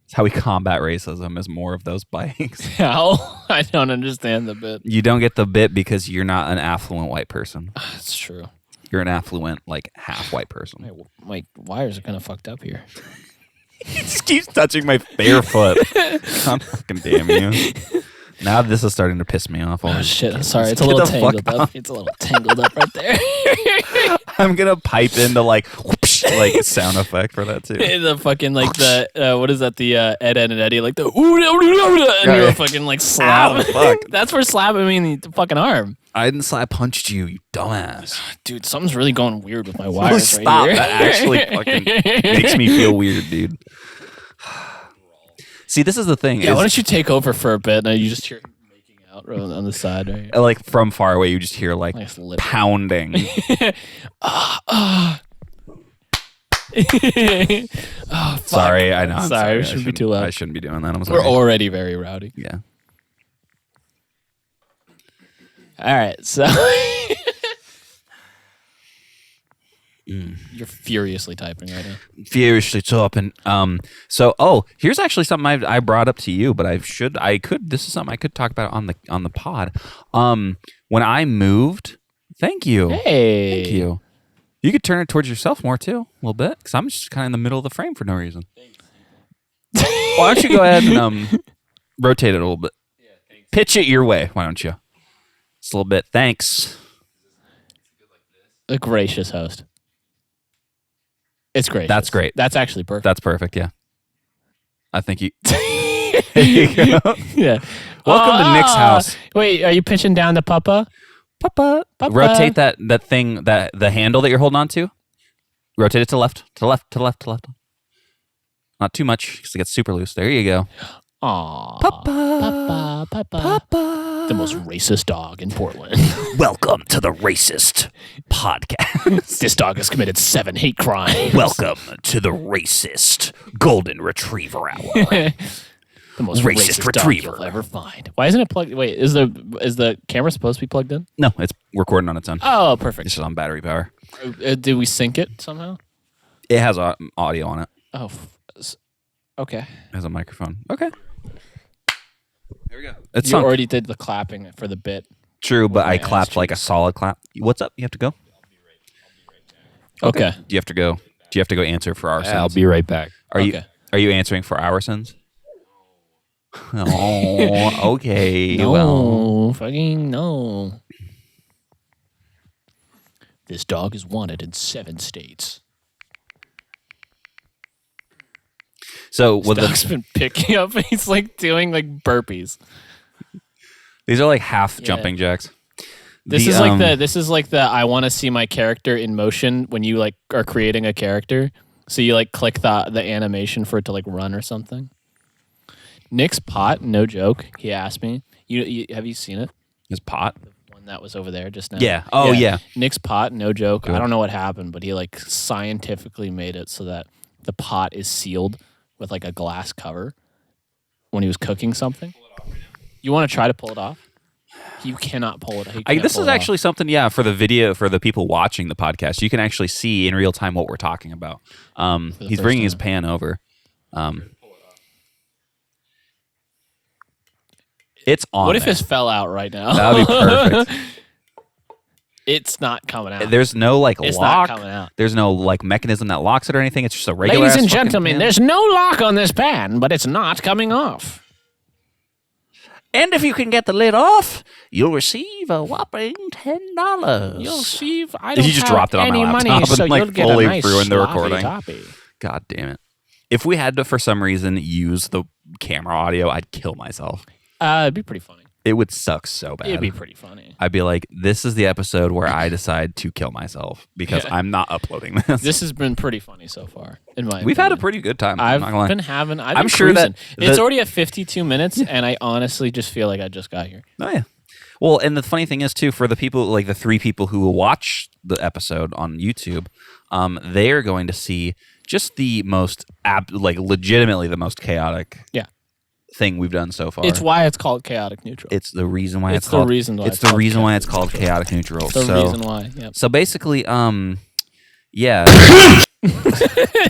It's how we combat racism is more of those bikes. How? I don't understand the bit. You don't get the bit because you're not an affluent white person. That's true. You're an affluent, like half white person. My wires are kind of fucked up here. He just keeps touching my bare foot. God fucking damn you. Now this is starting to piss me off. Oh shit! I'm sorry. It's a Get little the fuck tangled up. It's a little tangled up right there. I'm gonna pipe into like whoosh, like a sound effect for that too. The fucking like the what is that? The Ed, Ed and Eddie like the and you're fucking like slap. Ow, fuck. That's for slapping me in the fucking arm, I didn't slap punched you dumbass. dude. Something's really going weird with my Oh, wires stop. right here. That actually fucking makes me feel weird, dude. See, this is the thing. Yeah, is, why don't you take over for a bit and you just hear him making out on the side right here. like from far away, you just hear like Nice lip. pounding. Oh, fuck. Sorry, I know. I'm Sorry, we I shouldn't be too loud. I shouldn't be doing that. I'm sorry. We're already very rowdy. Yeah. All right, so you're furiously typing right now. Furiously chopping. Here's actually something I brought up to you, but this is something I could talk about on the pod. When I moved, thank you. Hey, Thank you. You could turn it towards yourself more too, a little bit, because I'm just kind of in the middle of the frame for no reason. Why don't you go ahead and rotate it a little bit? Pitch it your way, why don't you? Just a little bit. Thanks. A gracious host. It's great. That's great. That's actually perfect. That's perfect. Yeah. I think you. There you go. Yeah. Welcome to Nick's house. Wait, are you pitching down to Papa? Papa. Papa. Rotate that thing, the handle that you're holding on to. Rotate it to left, to left, to left, to left. Not too much because it gets super loose. There you go. Aw. Papa. Papa. Papa. The most racist dog in Portland. Welcome to the racist podcast. This dog has committed 7 hate crimes. Welcome to the racist golden retriever hour. The most Racist racist retriever. dog you'll ever find. Why isn't it plugged? Wait, is the camera supposed to be plugged in? No, it's recording on its own. Oh, perfect. This is on battery power. Did we sync it somehow? It has audio on it. Oh, okay. It has a microphone. Okay. There we go. It's You sunk. already did the clapping for the bit. True, but my I ass clapped like a cheeks. solid clap. What's up? You have to go? Okay. Do you have to go? Do you have to go answer for our sins? I'll be right back. Are Okay. you answering for our sins? Oh, okay. No, Well, fucking no. This dog is wanted in 7 states. so This with dog's the been picking up. He's like doing like burpees. These are like half Yeah. jumping jacks. This is like the I want to see my character in motion when you like are creating a character. So you like click the animation for it to like run or something. Nick's pot, no joke. He asked me. You have you seen it? His pot. The one that was over there just now. Yeah. Oh yeah. Nick's pot, no joke. Cool. I don't know what happened, but he like scientifically made it so that the pot is sealed with like a glass cover when he was cooking something. You want to try to pull it off? You cannot pull it. This is actually something, for the video, for the people watching the podcast, you can actually see in real time what we're talking about. He's bringing his pan over. It's on. What if this fell out right now? That would be perfect. It's not coming out. There's no like It's lock. not coming out. There's no like mechanism that locks it or anything. It's just a regular. Ladies and fucking gentlemen, pan. there's no lock on this pan, but it's not coming off. And if you can get the lid off, you'll receive a whopping $10. You'll see. I You don't just have dropped it on my any money, laptop and, so like, you'll get fully a nice ruined the sloppy recording. toppy. God damn it! If we had to, for some reason, use the camera audio, I'd kill myself. It'd be pretty funny. It would suck so bad. It'd be pretty funny. I'd be like, this is the episode where I decide to kill myself because I'm not uploading this. This has been pretty funny so far. In my We've had a opinion. pretty good time. I'm not gonna lie. I've I'm been sure that cruising. It's the- already at 52 minutes, and I honestly just feel like I just got here. Oh yeah. Well, and the funny thing is too, for the people like the 3 people who will watch the episode on YouTube, they are going to see just the most legitimately the most chaotic thing we've done so far. It's why it's called chaotic neutral. It's the reason why It's it's the called. reason why it's it's the called reason why it's chaotic called chaotic neutral. the so, reason why. Yep. so basically, yeah.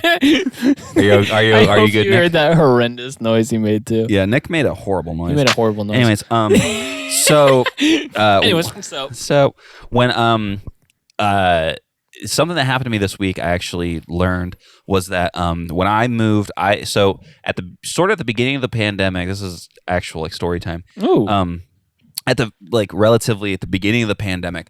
Are you I hope good, you Nick? heard that horrendous noise he made too. Yeah, Nick made a horrible noise. He made a horrible noise. Anyways, so so when something that happened to me this week I actually learned was that when I moved, at the beginning of the pandemic, this is actual like story time. ooh, At the relatively at the beginning of the pandemic,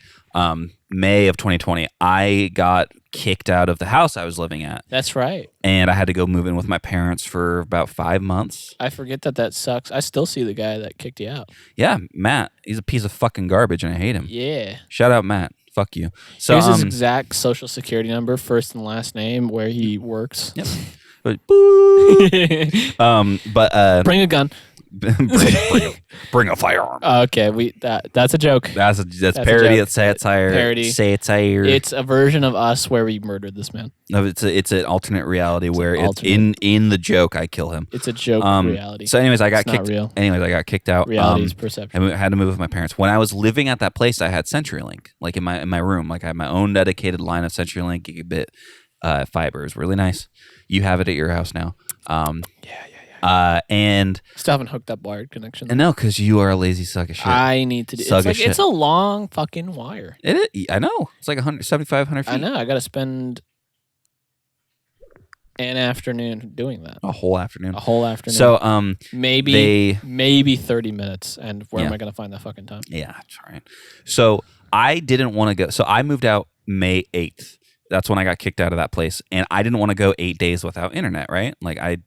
May of 2020, I got kicked out of the house I was living at, that's right. and I had to go move in with my parents for about 5 months. I forget that sucks. I still see the guy that kicked you out. Yeah, Matt, he's a piece of fucking garbage, and I hate him. Yeah. Shout out Matt. Fuck you. So Here's his exact social security number, first and last name, where he works. Yep. But boo. But Bring a gun. bring a firearm. Okay, that's a joke. That's a parody. joke. It's satire. Parody. Satire. It's a version of us where we murdered this man. No, it's an alternate reality where it's alternate. in the joke I kill him. It's a joke reality. So anyways, I got It's not kicked. real. Anyways, I got kicked out. Reality is perception. I had to move with my parents. When I was living at that place, I had CenturyLink, like in my room. Like I had my own dedicated line of CenturyLink gigabit fiber. It was really nice. You have it at your house now. And Still haven't hooked up wired connection. no, because you are a lazy suck of shit. I need to do. Suck of shit. It's a long fucking wire. It is. I know. It's like 175, 100 feet. I know. I got to spend an afternoon doing that. A whole afternoon. A whole afternoon. So maybe 30 minutes. And where am Yeah. I going to find that fucking time? yeah, that's right. So I didn't want to go. So I moved out May 8th. That's when I got kicked out of that place, and I didn't want to go 8 days without internet. Right? Like I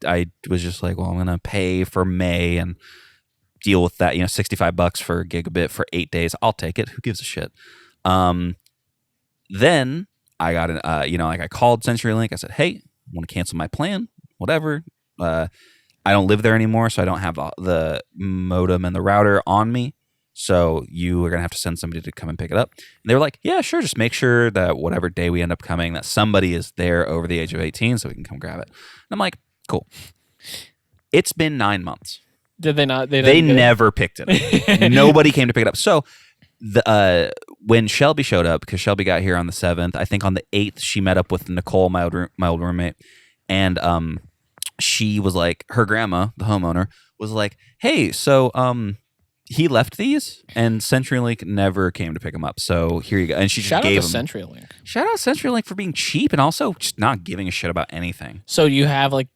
was just like, well, I'm gonna pay for May and deal with that. $65 for a gigabit for 8 days. I'll take it. Who gives a shit? Then I got I called CenturyLink. I said, hey, I want to cancel my plan. Whatever. I don't live there anymore, so I don't have the modem and the router on me. So you are going to have to send somebody to come and pick it up. And they were like, yeah, sure. Just make sure that whatever day we end up coming, that somebody is there over the age of 18 so we can come grab it. And I'm like, cool. It's been 9 months. Did they not? They never picked it up. Nobody came to pick it up. So when Shelby showed up, because Shelby got here on the 7th, I think on the 8th, she met up with Nicole, my old roommate. And she was like, her grandma, the homeowner, was like, hey, so he left these, and CenturyLink never came to pick them up. So here you go. And she just Shout out gave to them. CenturyLink. Shout out CenturyLink for being cheap and also just not giving a shit about anything. So you have like.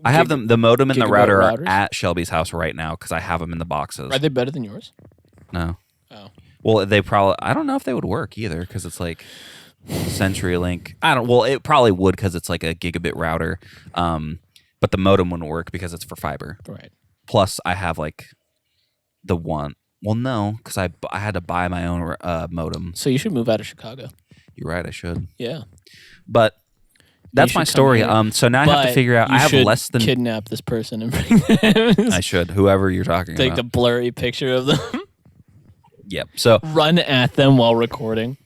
I have the modem and the gigabit router are routers? at Shelby's house right now because I have them in the boxes. Are they better than yours? No. Oh. Well, they probably. I don't know if they would work either because it's like CenturyLink. Well, it probably would because it's like a gigabit router. But the modem wouldn't work because it's for fiber. Right. Plus, I have like the one. Well, no, because I had to buy my own modem. So you should move out of Chicago. You're right, I should. Yeah. But that's my should come story. here. So now I have to figure out. You I have should less than kidnap this person and bring them. I should. Whoever you're talking Take about. the blurry picture of them. Yep. So Run at them while recording.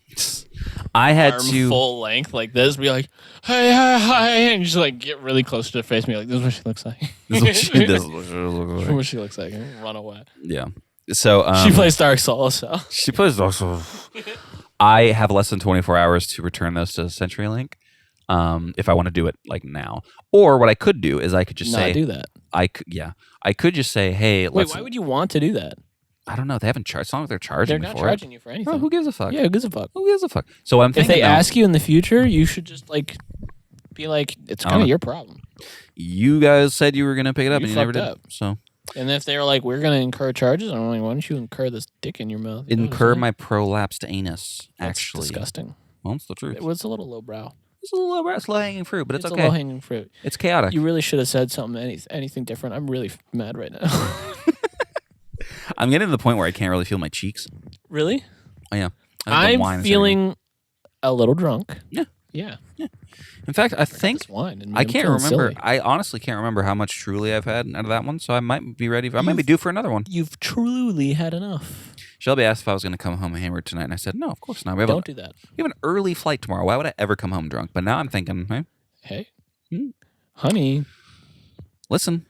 I had Arm to. full length like this. Be like, hey, hi, hi, and just like get really close to her face. And be like, this is what she looks like. This is what she This is what she looks like. And run away. Yeah. So She plays Dark Souls. So She plays Dark Souls. I have less than 24 hours to return those to CenturyLink. If I want to do it like now, or what I could do is I could just say, do that. I could just say, hey, Wait, why would you want to do that? I don't know. They haven't charged. It's not like they're charging. They're me not for charging it. you for anything. Oh, who gives a fuck? Yeah, who gives a fuck? Who gives a fuck? So I'm If thinking they now, ask you in the future, you should just like be like, it's kind of your problem. you guys said you were gonna pick it up You and you never fucked did. up. So And if they were like, we're gonna incur charges, I'm like, why don't you incur this dick in your mouth? You know what I'm incur saying? my prolapsed anus. That's Actually, disgusting. well, it's the truth. It was a little lowbrow. It's a little slow hanging fruit, but it's a okay. low hanging fruit. It's chaotic. You really should have said something, anything different. I'm really mad right now. I'm getting to the point where I can't really feel my cheeks. Really? Oh yeah, I think the wine I'm is feeling a little drunk. Yeah. Yeah. In fact, I think This wine. And I I'm can't feeling remember. silly. I honestly can't remember how much Truly I've had out of that one, so I might be ready. I might be due for another one. You've truly had enough. Shelby asked if I was going to come home hammered tonight, and I said, no, of course not. Don't do that. We have an early flight tomorrow. Why would I ever come home drunk? But now I'm thinking, hey, Hey. Hmm. Honey. listen,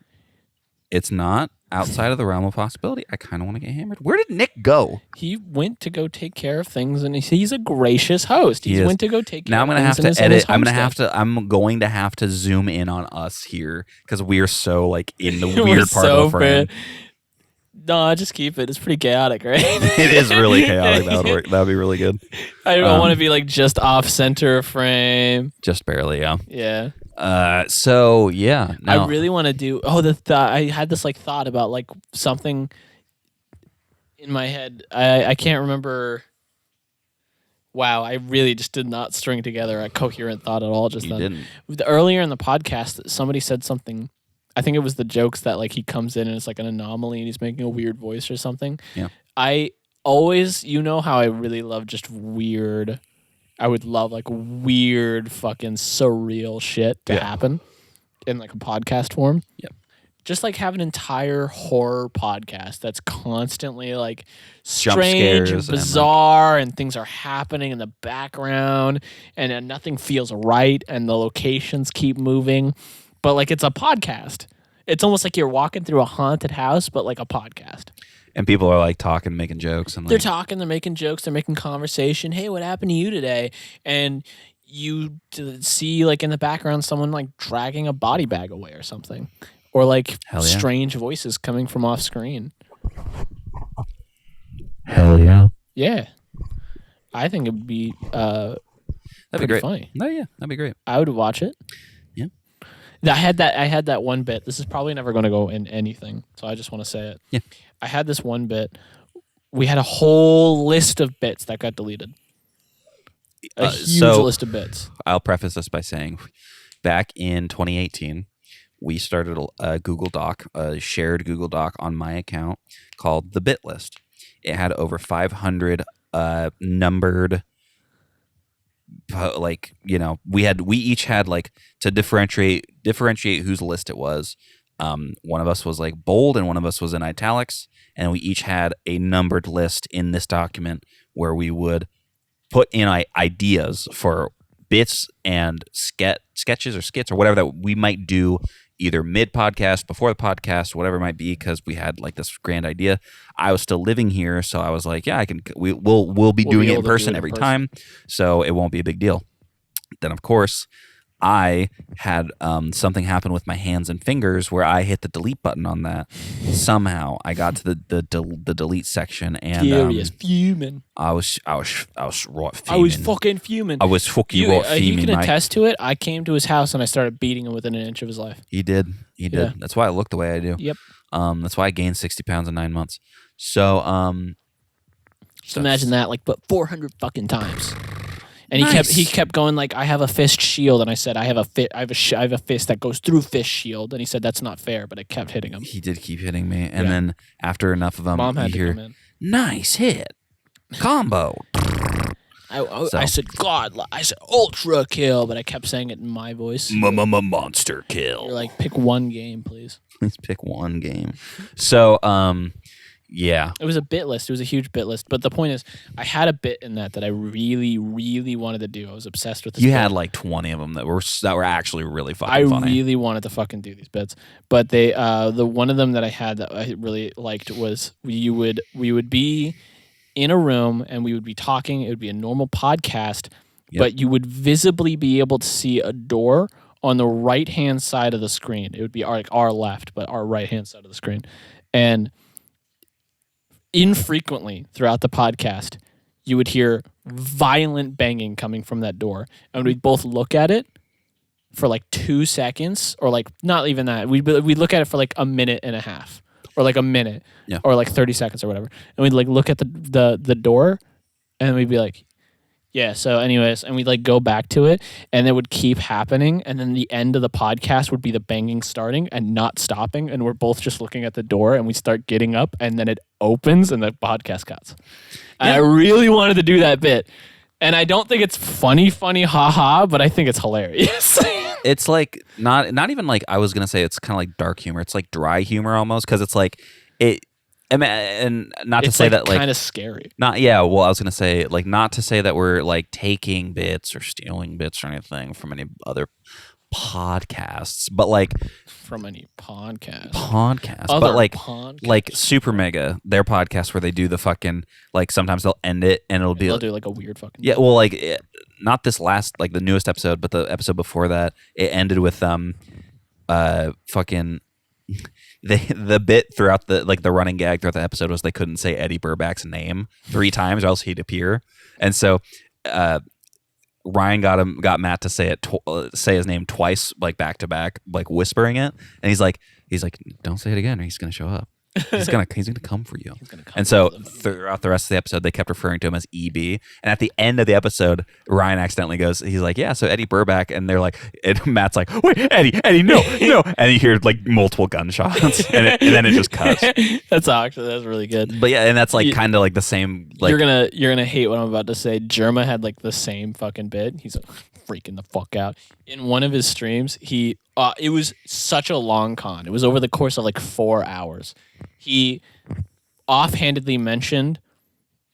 it's not outside of the realm of possibility. I kind of want to get hammered. Where did Nick go? He went to go take care of things, and he's a gracious host. He He is. went to go take care Now of I'm going to have things to in his edit. I'm homestead. going to have to zoom in on us here because we're so like in the We're weird part so of the frame. bad. No, just keep it. It's pretty chaotic, right? It is really chaotic. That would work. That would be really good. I don't want to be like just off center of frame. Just barely, yeah. Yeah. So yeah, no. I really want to do. Oh, I had this like thought about like something in my head. I can't remember. Wow, I really just did not string together a coherent thought at all. Just You then. didn't. Earlier in the podcast, somebody said something. I think it was the jokes that like he comes in and it's like an anomaly and he's making a weird voice or something. Yeah. I always, you know how I really love just weird. I would love like weird fucking surreal shit to Yeah. happen in like a podcast form. Yep. Just like have an entire horror podcast that's constantly like Jump strange scares and and, like- bizarre and things are happening in the background and nothing feels right and the locations keep moving. But like it's a podcast. It's almost like you're walking through a haunted house, but like a podcast. And people are like talking, making jokes, and They're like, talking, they're making jokes, they're making conversation. Hey, what happened to you today? And you see like in the background someone like dragging a body bag away or something. Or like Hell yeah. strange voices coming from off screen. hell yeah, Yeah. I think it'd be that'd be pretty great. funny. No, yeah, that'd be great. I would watch it. Yeah. I had that one bit. This is probably never going to go in anything, so I just want to say it. Yeah. I had this one bit. We had a whole list of bits that got deleted. A huge so- list of bits. I'll preface this by saying, back in 2018, we started a Google Doc, a shared Google Doc on my account called the Bit List. It had over 500 numbered. Like, you know, we each had like to differentiate whose list it was. One of us was like bold and one of us was in italics, and we each had a numbered list in this document where we would put in ideas for bits and sketches or skits or whatever that we might do either mid podcast, before the podcast, whatever it might be, because we had like this grand idea. I was still living here, so I was like, yeah, I can. We'll be doing it able in to do person it in every person. time, so it won't be a big deal. Then, of course, I had something happen with my hands and fingers where I hit the delete button on that. Somehow, I got to the delete section, and Furious, fuming. I was right I was fuming. fucking fuming. I was fucking You, right he fuming, can mate. attest to it. I came to his house and I started beating him within an inch of his life. He did. Yeah. That's why I look the way I do. Yep. That's why I gained 60 pounds in 9 months. So, Just imagine that, like, but 400 fucking times. And Nice. he kept going like, I have a fist shield, and I said, I have a fist that goes through fist shield, and he said that's not fair, but it kept hitting him. he did keep hitting me, and Yeah. then after enough of them, Mom had you to hear, come in. Nice hit. Combo. I said God. I said ultra kill, but I kept saying it in my voice. Monster kill. You're like, pick one game, please. Please pick one game. So, yeah. It was a bit list. It was a huge bit list. But the point is, I had a bit in that I really, really wanted to do. I was obsessed with this You bit. had like 20 of them that were actually really fucking I funny. really wanted to fucking do these bits. But the one of them that I had that I really liked was we would be in a room and we would be talking. It would be a normal podcast, but you would visibly be able to see a door on the right-hand side of the screen. It would be our left, but our right-hand side of the screen. And infrequently throughout the podcast, you would hear violent banging coming from that door. And we'd both look at it for like 2 seconds, or like not even that. We'd look at it for like a minute and a half, or like a minute, or like 30 seconds or whatever. And we'd like look at the door, and we'd be like, yeah, so anyways, and we'd like go back to it, and it would keep happening, and then the end of the podcast would be the banging starting and not stopping, and we're both just looking at the door, and we start getting up, and then it opens, and the podcast cuts. And I really wanted to do that bit, and I don't think it's funny, haha, but I think it's hilarious. It's like not even like, I was gonna say it's kind of like dark humor. It's like dry humor almost, because it's like it. And not to say that like kind of scary. Not yeah. Well, I was gonna say like not to say that we're like taking bits or stealing bits or anything from any other podcasts, but like from any podcast, but like podcasts. Like Super Mega, their podcast where they do the fucking like sometimes they'll end it and it'll be they'll do like a weird fucking yeah. Well, like not this last like the newest episode, but the episode before that, it ended with fucking. The bit throughout the like the running gag throughout the episode was they couldn't say Eddie Burback's name 3 times or else he'd appear, and so Ryan got Matt to say his name twice, like back to back, like whispering it, and he's like don't say it again or he's gonna show up. He's gonna come for you. And so throughout the rest of the episode, they kept referring to him as EB. And at the end of the episode, Ryan accidentally goes, he's like, yeah, so Eddie Burback. And they're like, and Matt's like, wait, Eddie, no. And you hear like multiple gunshots, and then it just cuts. That's really good. But yeah, and that's like kind of like the same. Like you're gonna hate what I'm about to say. Jerma had like the same fucking bit. He's like freaking the fuck out in one of his streams. It was such a long con. It was over the course of like 4 hours. He offhandedly mentioned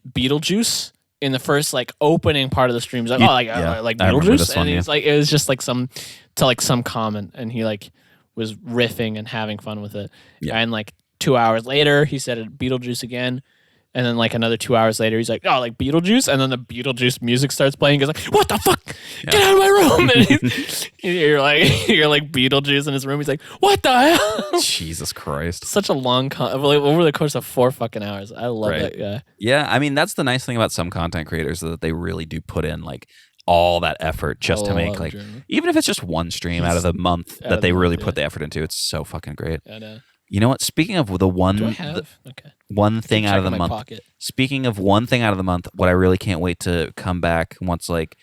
Beetlejuice in the first like opening part of the stream. He's like, like Beetlejuice, and he's like, it was just like some comment, and he like was riffing and having fun with it. And like 2 hours later, he said Beetlejuice again. And then like another 2 hours later, he's like, oh, like Beetlejuice. And then the Beetlejuice music starts playing. He's like, what the fuck? Get out of my room. And you're like Beetlejuice in his room. He's like, what the hell? Jesus Christ. Such a long over the course of 4 fucking hours. I love that guy. Yeah. I mean, that's the nice thing about some content creators, that they really do put in like all that effort just to make like, even if it's just one stream out of the month that they really put the effort into, it's so fucking great. I know. You know what? Speaking of the one, one thing out of the month. Pocket. Speaking of one thing out of the month, what I really can't wait to come back once, like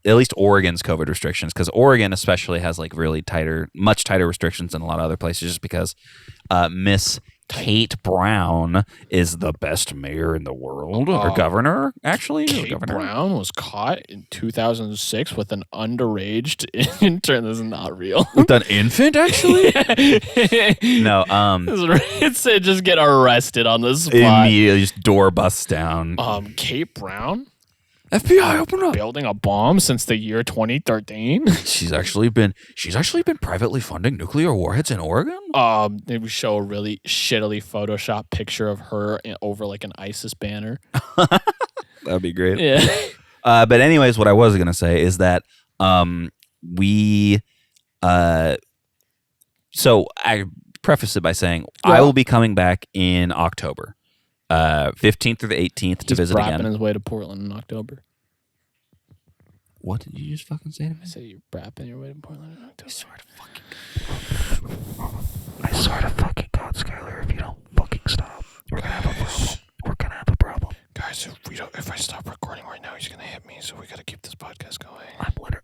at least Oregon's COVID restrictions, because Oregon especially has like really much tighter restrictions than a lot of other places, just because Miss Kate Brown is the best mayor in the world, or governor, actually. Kate Brown was caught in 2006 with an underage intern. This is not real. With an infant, actually? No. It just get arrested on the spot. Immediately, just door busts down. Kate Brown? FBI, open up. Building a bomb since the year 2013. She's actually been privately funding nuclear warheads in Oregon. They would show a really shittily Photoshop picture of her over like an ISIS banner. That'd be great. Yeah. But anyways, what I was gonna say is that so I preface it by saying I will be coming back in October. 15th through the 18th to visit again. He's his way to Portland in October. What did you just fucking say to me? I said you're brapping your way to Portland in October. I swear to fucking God, Skylar, if you don't fucking stop, we're gonna have a problem. Guys, if I stop recording right now, he's gonna hit me, so we gotta keep this podcast going. I'm literally